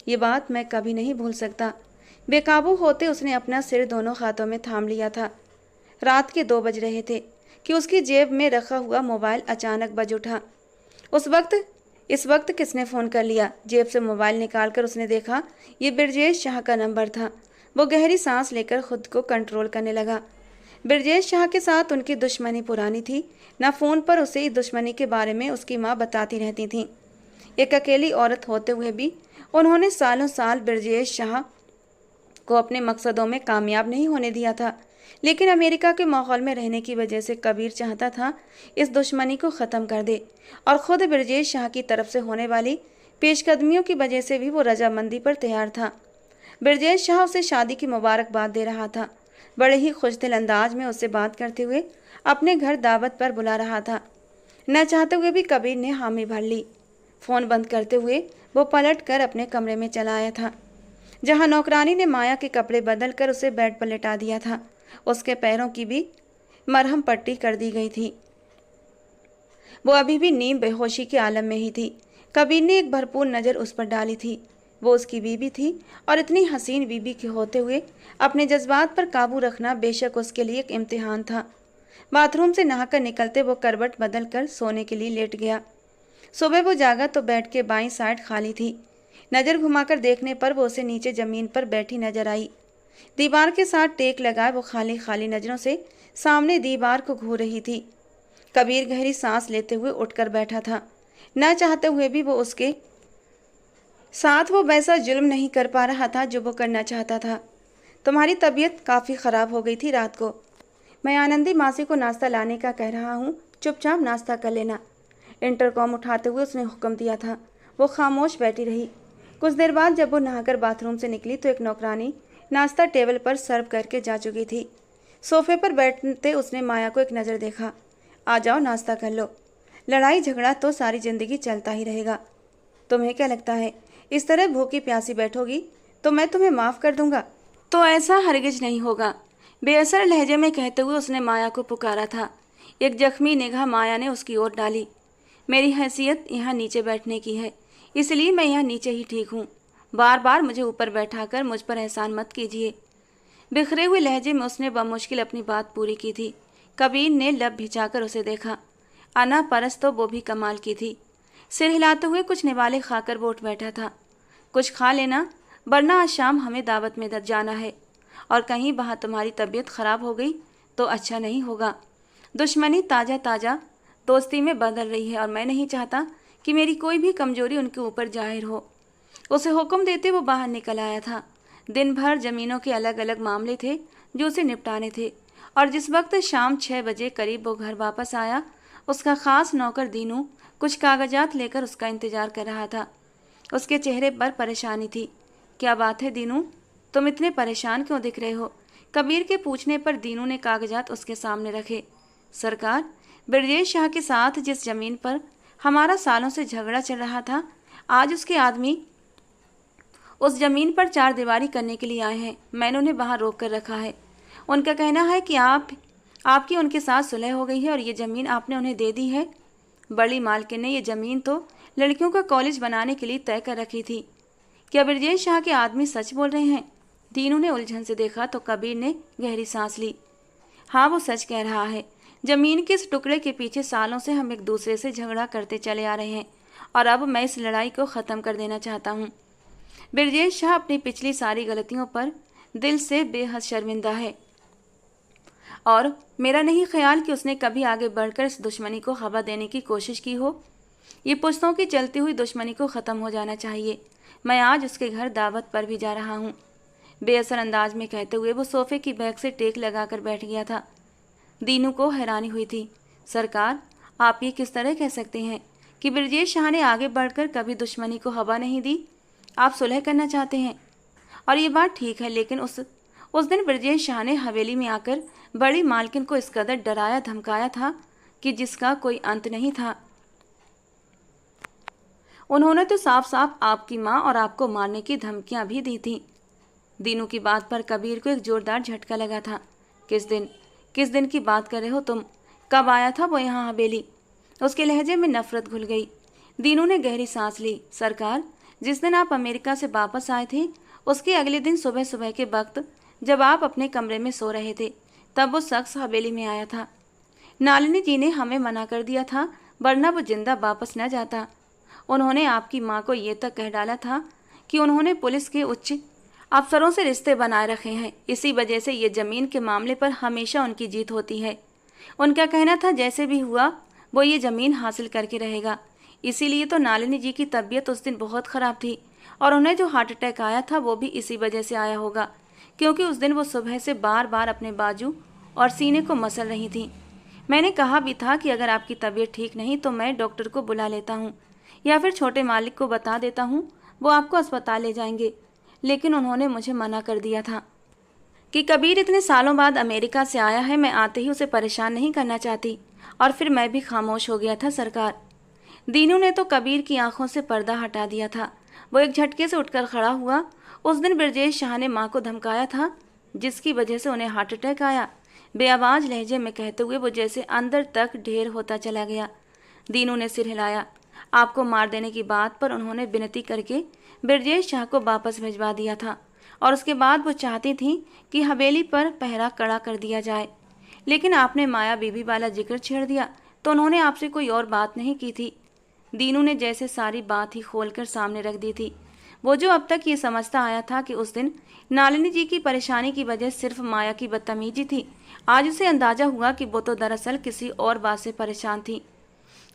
ये बात मैं कभी नहीं भूल सकता। बेकाबू होते उसने अपना सिर दोनों हाथों में थाम लिया था। रात के 2 बज रहे थे कि उसकी जेब में रखा हुआ मोबाइल अचानक बज उठा। इस वक्त किसने फ़ोन कर लिया? जेब से मोबाइल निकालकर उसने देखा ये ब्रजेश शाह का नंबर था। वो गहरी सांस लेकर खुद को कंट्रोल करने लगा। ब्रजेश शाह के साथ उनकी दुश्मनी पुरानी थी। न फ़ोन पर उसे इस दुश्मनी के बारे में उसकी माँ बताती रहती थी। एक अकेली औरत होते हुए भी उन्होंने सालों साल ब्रजेश शाह को अपने मकसदों में कामयाब नहीं होने दिया था। लेकिन अमेरिका के माहौल में रहने की वजह से कबीर चाहता था इस दुश्मनी को ख़त्म कर दे और ख़ुद ब्रजेश शाह की तरफ से होने वाली पेशकदमियों की वजह से भी वो रजामंदी पर तैयार था। ब्रजेश शाह उसे शादी की मुबारकबाद दे रहा था। बड़े ही खुशदिल अंदाज में उससे बात करते हुए अपने घर दावत पर बुला रहा था। न चाहते हुए भी कबीर ने हामी भर ली। फ़ोन बंद करते हुए वो पलट कर अपने कमरे में चला आया था, जहाँ नौकरानी ने माया के कपड़े बदल कर उसे बेड पर लेटा दिया था। उसके पैरों की भी मरहम पट्टी कर दी गई थी। वो अभी भी नींद बेहोशी के आलम में ही थी। कबीर ने एक भरपूर नज़र उस पर डाली थी। वो उसकी बीवी थी और इतनी हसीन बीवी के होते हुए अपने जज्बात पर काबू रखना बेशक उसके लिए एक इम्तिहान था। बाथरूम से नहाकर निकलते वो करवट बदल कर सोने के लिए लेट गया। सुबह वो जागा तो बेड के बाईं साइड खाली थी। नज़र घुमाकर देखने पर वो उसे नीचे ज़मीन पर बैठी नजर आई। दीवार के साथ टेक लगाए वो खाली खाली नजरों से सामने दीवार को घूर रही थी। कबीर गहरी सांस लेते हुए उठकर बैठा था। न चाहते हुए भी वो उसके साथ वो वैसा जुल्म नहीं कर पा रहा था जो वो करना चाहता था। तुम्हारी तबीयत काफ़ी ख़राब हो गई थी रात को। मैं आनंदी मासी को नाश्ता लाने का कह रहा हूँ, चुपचाप नाश्ता कर लेना। इंटरकॉम उठाते हुए उसने हुक्म दिया था। वो खामोश बैठी रही। कुछ देर बाद जब वो नहाकर बाथरूम से निकली तो एक नौकरानी नाश्ता टेबल पर सर्व करके जा चुकी थी। सोफे पर बैठते उसने माया को एक नज़र देखा। आ जाओ, नाश्ता कर लो। लड़ाई झगड़ा तो सारी ज़िंदगी चलता ही रहेगा। तुम्हें क्या लगता है इस तरह भूखी प्यासी बैठोगी तो मैं तुम्हें माफ़ कर दूंगा? तो ऐसा हरगिज नहीं होगा, बेअसर लहजे में कहते हुए उसने माया को पुकारा था। एक जख्मी निगाह माया ने उसकी ओर डाली। मेरी हैसियत यहाँ नीचे बैठने की है, इसलिए मैं यहाँ नीचे ही ठीक हूँ। बार बार मुझे ऊपर बैठाकर मुझ पर एहसान मत कीजिए। बिखरे हुए लहजे में उसने बमुश्किल अपनी बात पूरी की थी। कबीर ने लब भिजाकर उसे देखा। अना परस तो वो भी कमाल की थी। सिर हिलाते हुए कुछ निवाले खाकर वो उठ बैठा था। कुछ खा लेना, वरना आज शाम हमें दावत में जाना है, और कहीं वहाँ तुम्हारी तबीयत खराब हो गई तो अच्छा नहीं होगा। दुश्मनी ताज़ा ताज़ा दोस्ती में बदल रही है और मैं नहीं चाहता कि मेरी कोई भी कमजोरी उनके ऊपर जाहिर हो। उसे हुक्म देते वो बाहर निकल आया था। दिन भर ज़मीनों के अलग अलग मामले थे जो उसे निपटाने थे, और जिस वक्त शाम 6 बजे करीब वो घर वापस आया, उसका ख़ास नौकर दीनू कुछ कागजात लेकर उसका इंतज़ार कर रहा था। उसके चेहरे पर परेशानी थी। क्या बात है दीनू, तुम इतने परेशान क्यों दिख रहे हो? कबीर के पूछने पर दीनू ने कागजात उसके सामने रखे। सरकार, ब्रजेश शाह के साथ जिस ज़मीन पर हमारा सालों से झगड़ा चल रहा था, आज उसके आदमी उस ज़मीन पर 4 दीवारी करने के लिए आए हैं। मैंने उन्हें वहाँ रोक कर रखा है। उनका कहना है कि आपकी उनके साथ सुलह हो गई है और ये ज़मीन आपने उन्हें दे दी है। बड़ी मालकिन ने ये ज़मीन तो लड़कियों का कॉलेज बनाने के लिए तय कर रखी थी। क्या ब्रजेश शाह के आदमी सच बोल रहे हैं? दीनू ने उलझन से देखा तो कबीर ने गहरी सांस ली। हाँ, वो सच कह रहा है। ज़मीन के इस टुकड़े के पीछे सालों से हम एक दूसरे से झगड़ा करते चले आ रहे हैं, और अब मैं इस लड़ाई को ख़त्म कर देना चाहता हूँ। ब्रजेश शाह अपनी पिछली सारी गलतियों पर दिल से बेहद शर्मिंदा है, और मेरा नहीं ख्याल कि उसने कभी आगे बढ़कर इस दुश्मनी को हवा देने की कोशिश की हो। ये पुश्तों की चलती हुई दुश्मनी को ख़त्म हो जाना चाहिए। मैं आज उसके घर दावत पर भी जा रहा हूँ। बेअसर अंदाज में कहते हुए वो सोफे की बैक से टेक लगाकर बैठ गया था। दीनू को हैरानी हुई थी। सरकार, आप ये किस तरह कह सकते हैं कि ब्रजेश शाह ने आगे बढ़कर कभी दुश्मनी को हवा नहीं दी? आप सुलह करना चाहते हैं, और ये बात ठीक है, लेकिन उस दिन ब्रजेश शाह ने हवेली में आकर बड़ी मालकिन को इस कदर डराया धमकाया था कि जिसका कोई अंत नहीं था। उन्होंने तो साफ साफ आपकी माँ और आपको मारने की धमकियाँ भी दी थीं। दीनू की बात पर कबीर को एक जोरदार झटका लगा था। किस दिन की बात कर रहे हो तुम? कब आया था वो यहाँ हवेली? उसके लहजे में नफरत घुल गई। दीनू ने गहरी सांस ली। सरकार, जिस दिन आप अमेरिका से वापस आए थे, उसके अगले दिन सुबह सुबह के वक्त जब आप अपने कमरे में सो रहे थे, तब वो शख्स हवेली में आया था। नालिनी जी ने हमें मना कर दिया था, वरना वो जिंदा वापस न जाता। उन्होंने आपकी माँ को ये तक कह डाला था कि उन्होंने पुलिस के उच्च अफसरों से रिश्ते बनाए रखे हैं। इसी वजह से ये ज़मीन के मामले पर हमेशा उनकी जीत होती है। उनका कहना था जैसे भी हुआ वो ये ज़मीन हासिल करके रहेगा। इसीलिए तो नालिनी जी की तबीयत उस दिन बहुत ख़राब थी, और उन्हें जो हार्ट अटैक आया था वो भी इसी वजह से आया होगा, क्योंकि उस दिन वो सुबह से बार बार अपने बाजू और सीने को मसल रही थी। मैंने कहा भी था कि अगर आपकी तबीयत ठीक नहीं तो मैं डॉक्टर को बुला लेता हूँ, या फिर छोटे मालिक को बता देता हूँ, वो आपको अस्पताल ले जाएंगे, लेकिन उन्होंने मुझे मना कर दिया था कि कबीर इतने सालों बाद अमेरिका से आया है, मैं आते ही उसे परेशान नहीं करना चाहती, और फिर मैं भी खामोश हो गया था। सरकार, दीनू ने तो कबीर की आंखों से पर्दा हटा दिया था। वो एक झटके से उठकर खड़ा हुआ। उस दिन ब्रजेश शाह ने माँ को धमकाया था, जिसकी वजह से उन्हें हार्ट अटैक आया। बेआवाज लहजे में कहते हुए वो जैसे अंदर तक ढेर होता चला गया। दीनू ने सिर हिलाया। आपको मार देने की बात पर उन्होंने विनती करके ब्रजेश शाह को वापस भिजवा दिया था, और उसके बाद वो चाहती थी कि हवेली पर पहरा कड़ा कर दिया जाए, लेकिन आपने माया बीबी वाला जिक्र छेड़ दिया तो उन्होंने आपसे कोई और बात नहीं की थी। दीनू ने जैसे सारी बात ही खोलकर सामने रख दी थी। वो जो अब तक ये समझता आया था कि उस दिन नालिनी जी की परेशानी की वजह सिर्फ माया की बदतमीजी थी, आज उसे अंदाजा हुआ कि वो तो दरअसल किसी और बात से परेशान थी।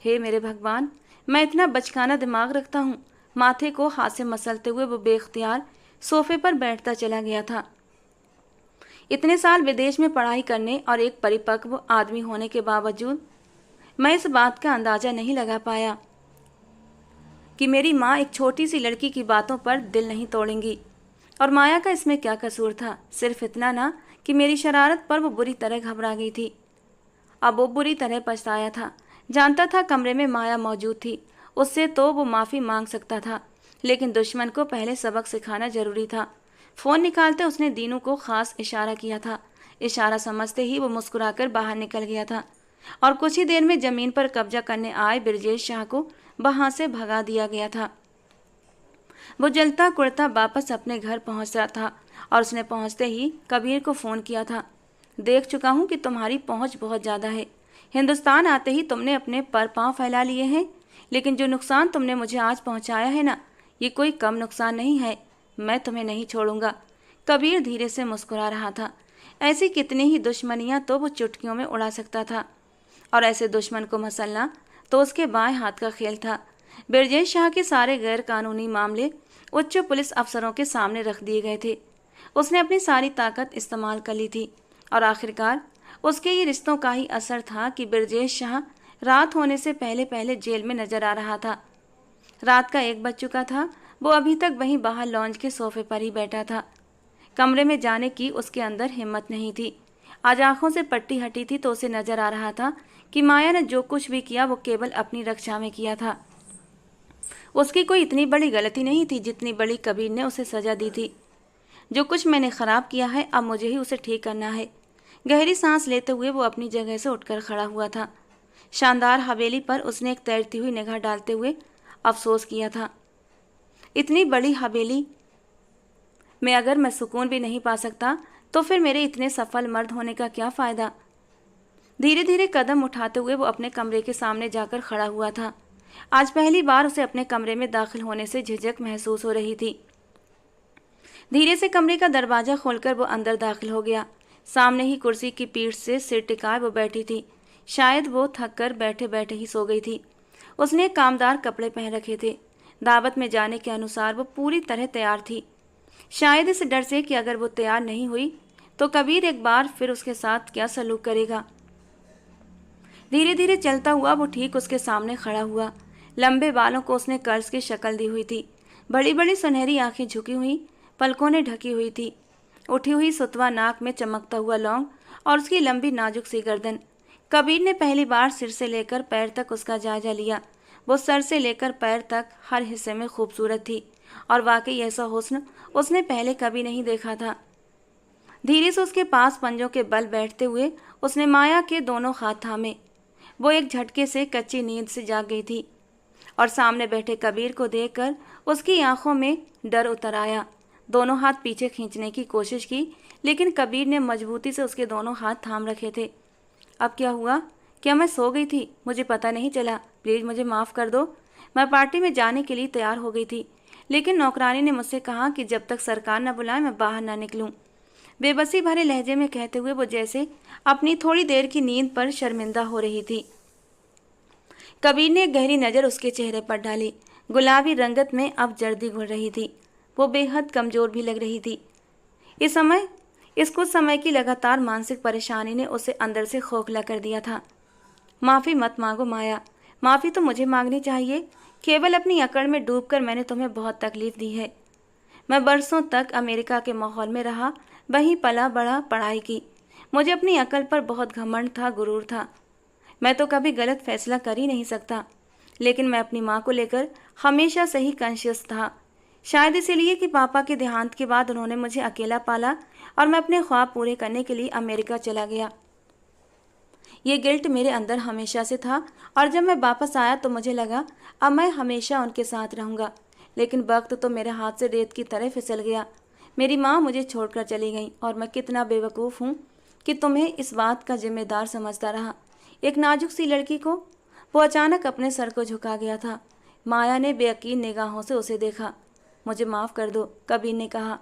हे मेरे भगवान, मैं इतना बचकाना दिमाग रखता हूँ। माथे को हाथ से मसलते हुए वो बेख्तियार सोफे पर बैठता चला गया था। इतने साल विदेश में पढ़ाई करने और एक परिपक्व आदमी होने के बावजूद मैं इस बात का अंदाजा नहीं लगा पाया कि मेरी माँ एक छोटी सी लड़की की बातों पर दिल नहीं तोड़ेंगी। और माया का इसमें क्या कसूर था? सिर्फ इतना ना कि मेरी शरारत पर वो बुरी तरह घबरा गई थी। अब वो बुरी तरह पछताया था। जानता था कमरे में माया मौजूद थी, उससे तो वो माफ़ी मांग सकता था, लेकिन दुश्मन को पहले सबक सिखाना जरूरी था। फ़ोन निकालते उसने दीनू को खास इशारा किया था। इशारा समझते ही वो मुस्कुराकर बाहर निकल गया था और कुछ ही देर में ज़मीन पर कब्जा करने आए ब्रजेश शाह को वहां से भगा दिया गया था। वो जलता कुड़ता वापस अपने घर पहुंच रहा था और उसने पहुंचते ही कबीर को फ़ोन किया था। देख चुका हूं कि तुम्हारी पहुंच बहुत ज़्यादा है। हिंदुस्तान आते ही तुमने अपने पर पाँव फैला लिए हैं, लेकिन जो नुकसान तुमने मुझे आज पहुंचाया है ना, ये कोई कम नुकसान नहीं है। मैं तुम्हें नहीं छोड़ूंगा। कबीर धीरे से मुस्कुरा रहा था। ऐसी कितनी ही दुश्मनियां तो वो चुटकियों में उड़ा सकता था, और ऐसे दुश्मन को मसलना तो उसके बाएं हाथ का खेल था। ब्रजेश शाह के सारे गैर कानूनी मामले उच्च पुलिस अफसरों के सामने रख दिए गए थे। उसने अपनी सारी ताकत इस्तेमाल कर ली थी और आखिरकार उसके ये रिश्तों का ही असर था कि ब्रजेश शाह रात होने से पहले पहले जेल में नजर आ रहा था। रात का 1 बज चुका था। वो अभी तक वहीं बाहर लॉन्ज के सोफे पर ही बैठा था। कमरे में जाने की उसके अंदर हिम्मत नहीं थी। आज आंखों से पट्टी हटी थी तो उसे नजर आ रहा था कि माया ने जो कुछ भी किया वो केवल अपनी रक्षा में किया था। उसकी कोई इतनी बड़ी गलती नहीं थी जितनी बड़ी कबीर ने उसे सजा दी थी। जो कुछ मैंने खराब किया है अब मुझे ही उसे ठीक करना है। गहरी सांस लेते हुए वो अपनी जगह से उठकर खड़ा हुआ था। शानदार हवेली पर उसने एक तैरती हुई निगाह डालते हुए अफसोस किया था। इतनी बड़ी हवेली में अगर मैं सुकून भी नहीं पा सकता तो फिर मेरे इतने सफल मर्द होने का क्या फ़ायदा। धीरे धीरे कदम उठाते हुए वो अपने कमरे के सामने जाकर खड़ा हुआ था। आज पहली बार उसे अपने कमरे में दाखिल होने से झिझक महसूस हो रही थी। धीरे से कमरे का दरवाजा खोलकर वो अंदर दाखिल हो गया। सामने ही कुर्सी की पीठ से सिर टिकाए वो बैठी थी। शायद वो थक कर बैठे बैठे ही सो गई थी। उसने कामदार कपड़े पहन रखे थे। दावत में जाने के अनुसार वो पूरी तरह तैयार थी। शायद इस डर से कि अगर वो तैयार नहीं हुई तो कबीर एक बार फिर उसके साथ क्या सलूक करेगा। धीरे धीरे चलता हुआ वो ठीक उसके सामने खड़ा हुआ। लंबे बालों को उसने कर्ज की शक्ल दी हुई थी। बड़ी बड़ी सुनहरी आंखें झुकी हुई, पलकों ने ढकी हुई थी। उठी हुई सुतवा नाक में चमकता हुआ लौंग और उसकी लंबी नाजुक सी गर्दन। कबीर ने पहली बार सिर से लेकर पैर तक उसका जायजा लिया। वो सर से लेकर पैर तक हर हिस्से में खूबसूरत थी और वाकई ऐसा हुस्न उसने पहले कभी नहीं देखा था। धीरे से उसके पास पंजों के बल बैठते हुए उसने माया के दोनों हाथ थामे। वो एक झटके से कच्ची नींद से जाग गई थी और सामने बैठे कबीर को देखकर उसकी आंखों में डर उतर आया। दोनों हाथ पीछे खींचने की कोशिश की, लेकिन कबीर ने मजबूती से उसके दोनों हाथ थाम रखे थे। अब क्या हुआ? क्या मैं सो गई थी? मुझे पता नहीं चला। प्लीज़ मुझे माफ़ कर दो। मैं पार्टी में जाने के लिए तैयार हो गई थी, लेकिन नौकरानी ने मुझसे कहा कि जब तक सरकार न बुलाए मैं बाहर ना निकलूं। बेबसी भरे लहजे में कहते हुए वो जैसे अपनी थोड़ी देर की नींद पर शर्मिंदा हो रही थी। कबीर ने गहरी नज़र उसके चेहरे पर डाली। गुलाबी रंगत में अब जर्दी घुल रही थी। वो बेहद कमज़ोर भी लग रही थी। इस कुछ समय की लगातार मानसिक परेशानी ने उसे अंदर से खोखला कर दिया था। माफ़ी मत मांगो माया। माफ़ी तो मुझे मांगनी चाहिए। केवल अपनी अकड़ में डूबकर मैंने तुम्हें बहुत तकलीफ़ दी है। मैं बरसों तक अमेरिका के माहौल में रहा, वहीं पला बढ़ा, पढ़ाई की। मुझे अपनी अकल पर बहुत घमंड था, गुरूर था। मैं तो कभी गलत फैसला कर ही नहीं सकता, लेकिन मैं अपनी माँ को लेकर हमेशा से ही कॉन्शियस था। शायद इसीलिए कि पापा के देहांत के बाद उन्होंने मुझे अकेला पाला और मैं अपने ख्वाब पूरे करने के लिए अमेरिका चला गया। ये गिल्ट मेरे अंदर हमेशा से था और जब मैं वापस आया तो मुझे लगा अब मैं हमेशा उनके साथ रहूँगा, लेकिन वक्त तो मेरे हाथ से रेत की तरह फिसल गया। मेरी माँ मुझे छोड़कर चली गई और मैं कितना बेवकूफ़ हूँ कि तुम्हें इस बात का जिम्मेदार समझता रहा। एक नाजुक सी लड़की को। वो अचानक अपने सर को झुका गया था। माया ने बेयकीन निगाहों से उसे देखा। मुझे माफ़ कर दो, कबीर ने कहा।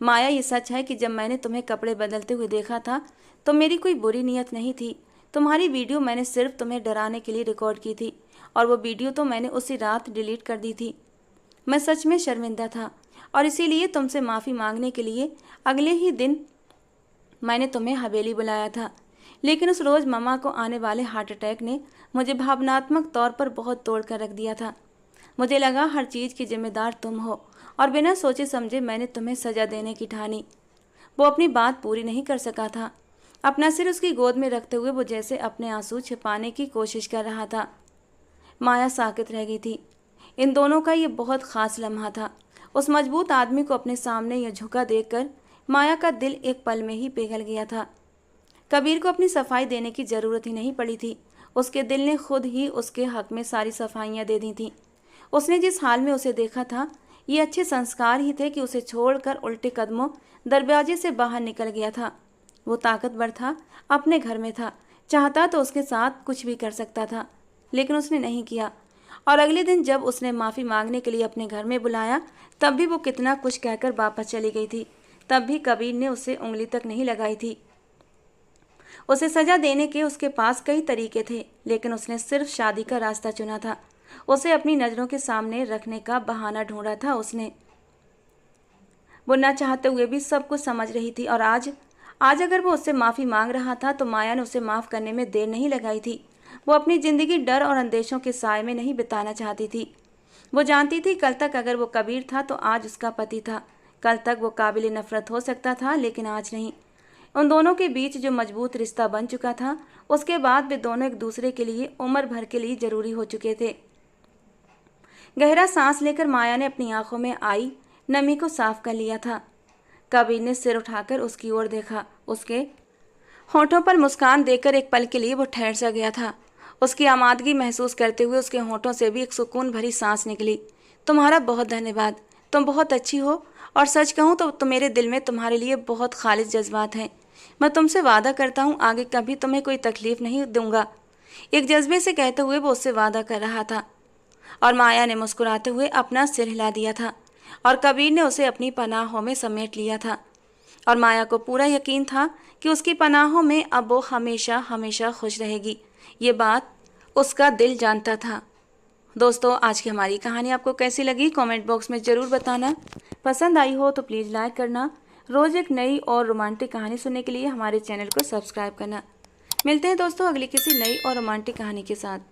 माया, ये सच है कि जब मैंने तुम्हें कपड़े बदलते हुए देखा था तो मेरी कोई बुरी नीयत नहीं थी। तुम्हारी वीडियो मैंने सिर्फ तुम्हें डराने के लिए रिकॉर्ड की थी और वो वीडियो तो मैंने उसी रात डिलीट कर दी थी। मैं सच में शर्मिंदा था और इसीलिए तुमसे माफ़ी मांगने के लिए अगले ही दिन मैंने तुम्हें हवेली बुलाया था। लेकिन उस रोज़ मम्मा को आने वाले हार्ट अटैक ने मुझे भावनात्मक तौर पर बहुत तोड़ कर रख दिया था। मुझे लगा हर चीज़ की जिम्मेदार तुम हो और बिना सोचे समझे मैंने तुम्हें सज़ा देने की ठानी। वो अपनी बात पूरी नहीं कर सका था। अपना सिर उसकी गोद में रखते हुए वो जैसे अपने आंसू छिपाने की कोशिश कर रहा था। माया साकित रह गई थी। इन दोनों का ये बहुत ख़ास लम्हा था। उस मजबूत आदमी को अपने सामने यह झुका देखकर माया का दिल एक पल में ही पिघल गया था। कबीर को अपनी सफाई देने की ज़रूरत ही नहीं पड़ी थी। उसके दिल ने खुद ही उसके हक में सारी सफाइयाँ दे दी थीं। उसने जिस हाल में उसे देखा था, ये अच्छे संस्कार ही थे कि उसे छोड़कर उल्टे कदमों दरवाजे से बाहर निकल गया था। वो ताकतवर था, अपने घर में था, चाहता तो उसके साथ कुछ भी कर सकता था, लेकिन उसने नहीं किया। और अगले दिन जब उसने माफ़ी मांगने के लिए अपने घर में बुलाया, तब भी वो कितना कुछ कहकर वापस चली गई थी। तब भी कबीर ने उसे उंगली तक नहीं लगाई थी। उसे सज़ा देने के उसके पास कई तरीके थे, लेकिन उसने सिर्फ शादी का रास्ता चुना था। उसे अपनी नज़रों के सामने रखने का बहाना ढूंढा था उसने। वो न चाहते हुए भी सब कुछ समझ रही थी और आज अगर वो उससे माफ़ी मांग रहा था तो माया ने उसे माफ़ करने में देर नहीं लगाई थी। वो अपनी ज़िंदगी डर और अंदेशों के साए में नहीं बिताना चाहती थी। वो जानती थी कल तक अगर वो कबीर था तो आज उसका पति था। कल तक वो काबिल नफ़रत हो सकता था, लेकिन आज नहीं। उन दोनों के बीच जो मजबूत रिश्ता बन चुका था, उसके बाद वे दोनों एक दूसरे के लिए उम्र भर के लिए ज़रूरी हो चुके थे। गहरा सांस लेकर माया ने अपनी आंखों में आई नमी को साफ कर लिया था। कबीर ने सिर उठाकर उसकी ओर देखा। उसके होठों पर मुस्कान देकर एक पल के लिए वो ठहर सा गया था। उसकी आमादगी महसूस करते हुए उसके होठों से भी एक सुकून भरी सांस निकली। तुम्हारा बहुत धन्यवाद, तुम बहुत अच्छी हो और सच कहूँ तो मेरे दिल में तुम्हारे लिए बहुत खालिस जज्बात हैं। मैं तुमसे वादा करता हूँ आगे कभी तुम्हें कोई तकलीफ़ नहीं दूंगा। एक जज्बे से कहते हुए वो उससे वादा कर रहा था और माया ने मुस्कुराते हुए अपना सिर हिला दिया था और कबीर ने उसे अपनी पनाहों में समेट लिया था। और माया को पूरा यकीन था कि उसकी पनाहों में अब वो हमेशा हमेशा खुश रहेगी। ये बात उसका दिल जानता था। दोस्तों, आज की हमारी कहानी आपको कैसी लगी कमेंट बॉक्स में ज़रूर बताना। पसंद आई हो तो प्लीज़ लाइक करना। रोज़ एक नई और रोमांटिक कहानी सुनने के लिए हमारे चैनल को सब्सक्राइब करना। मिलते हैं दोस्तों अगली किसी नई और रोमांटिक कहानी के साथ।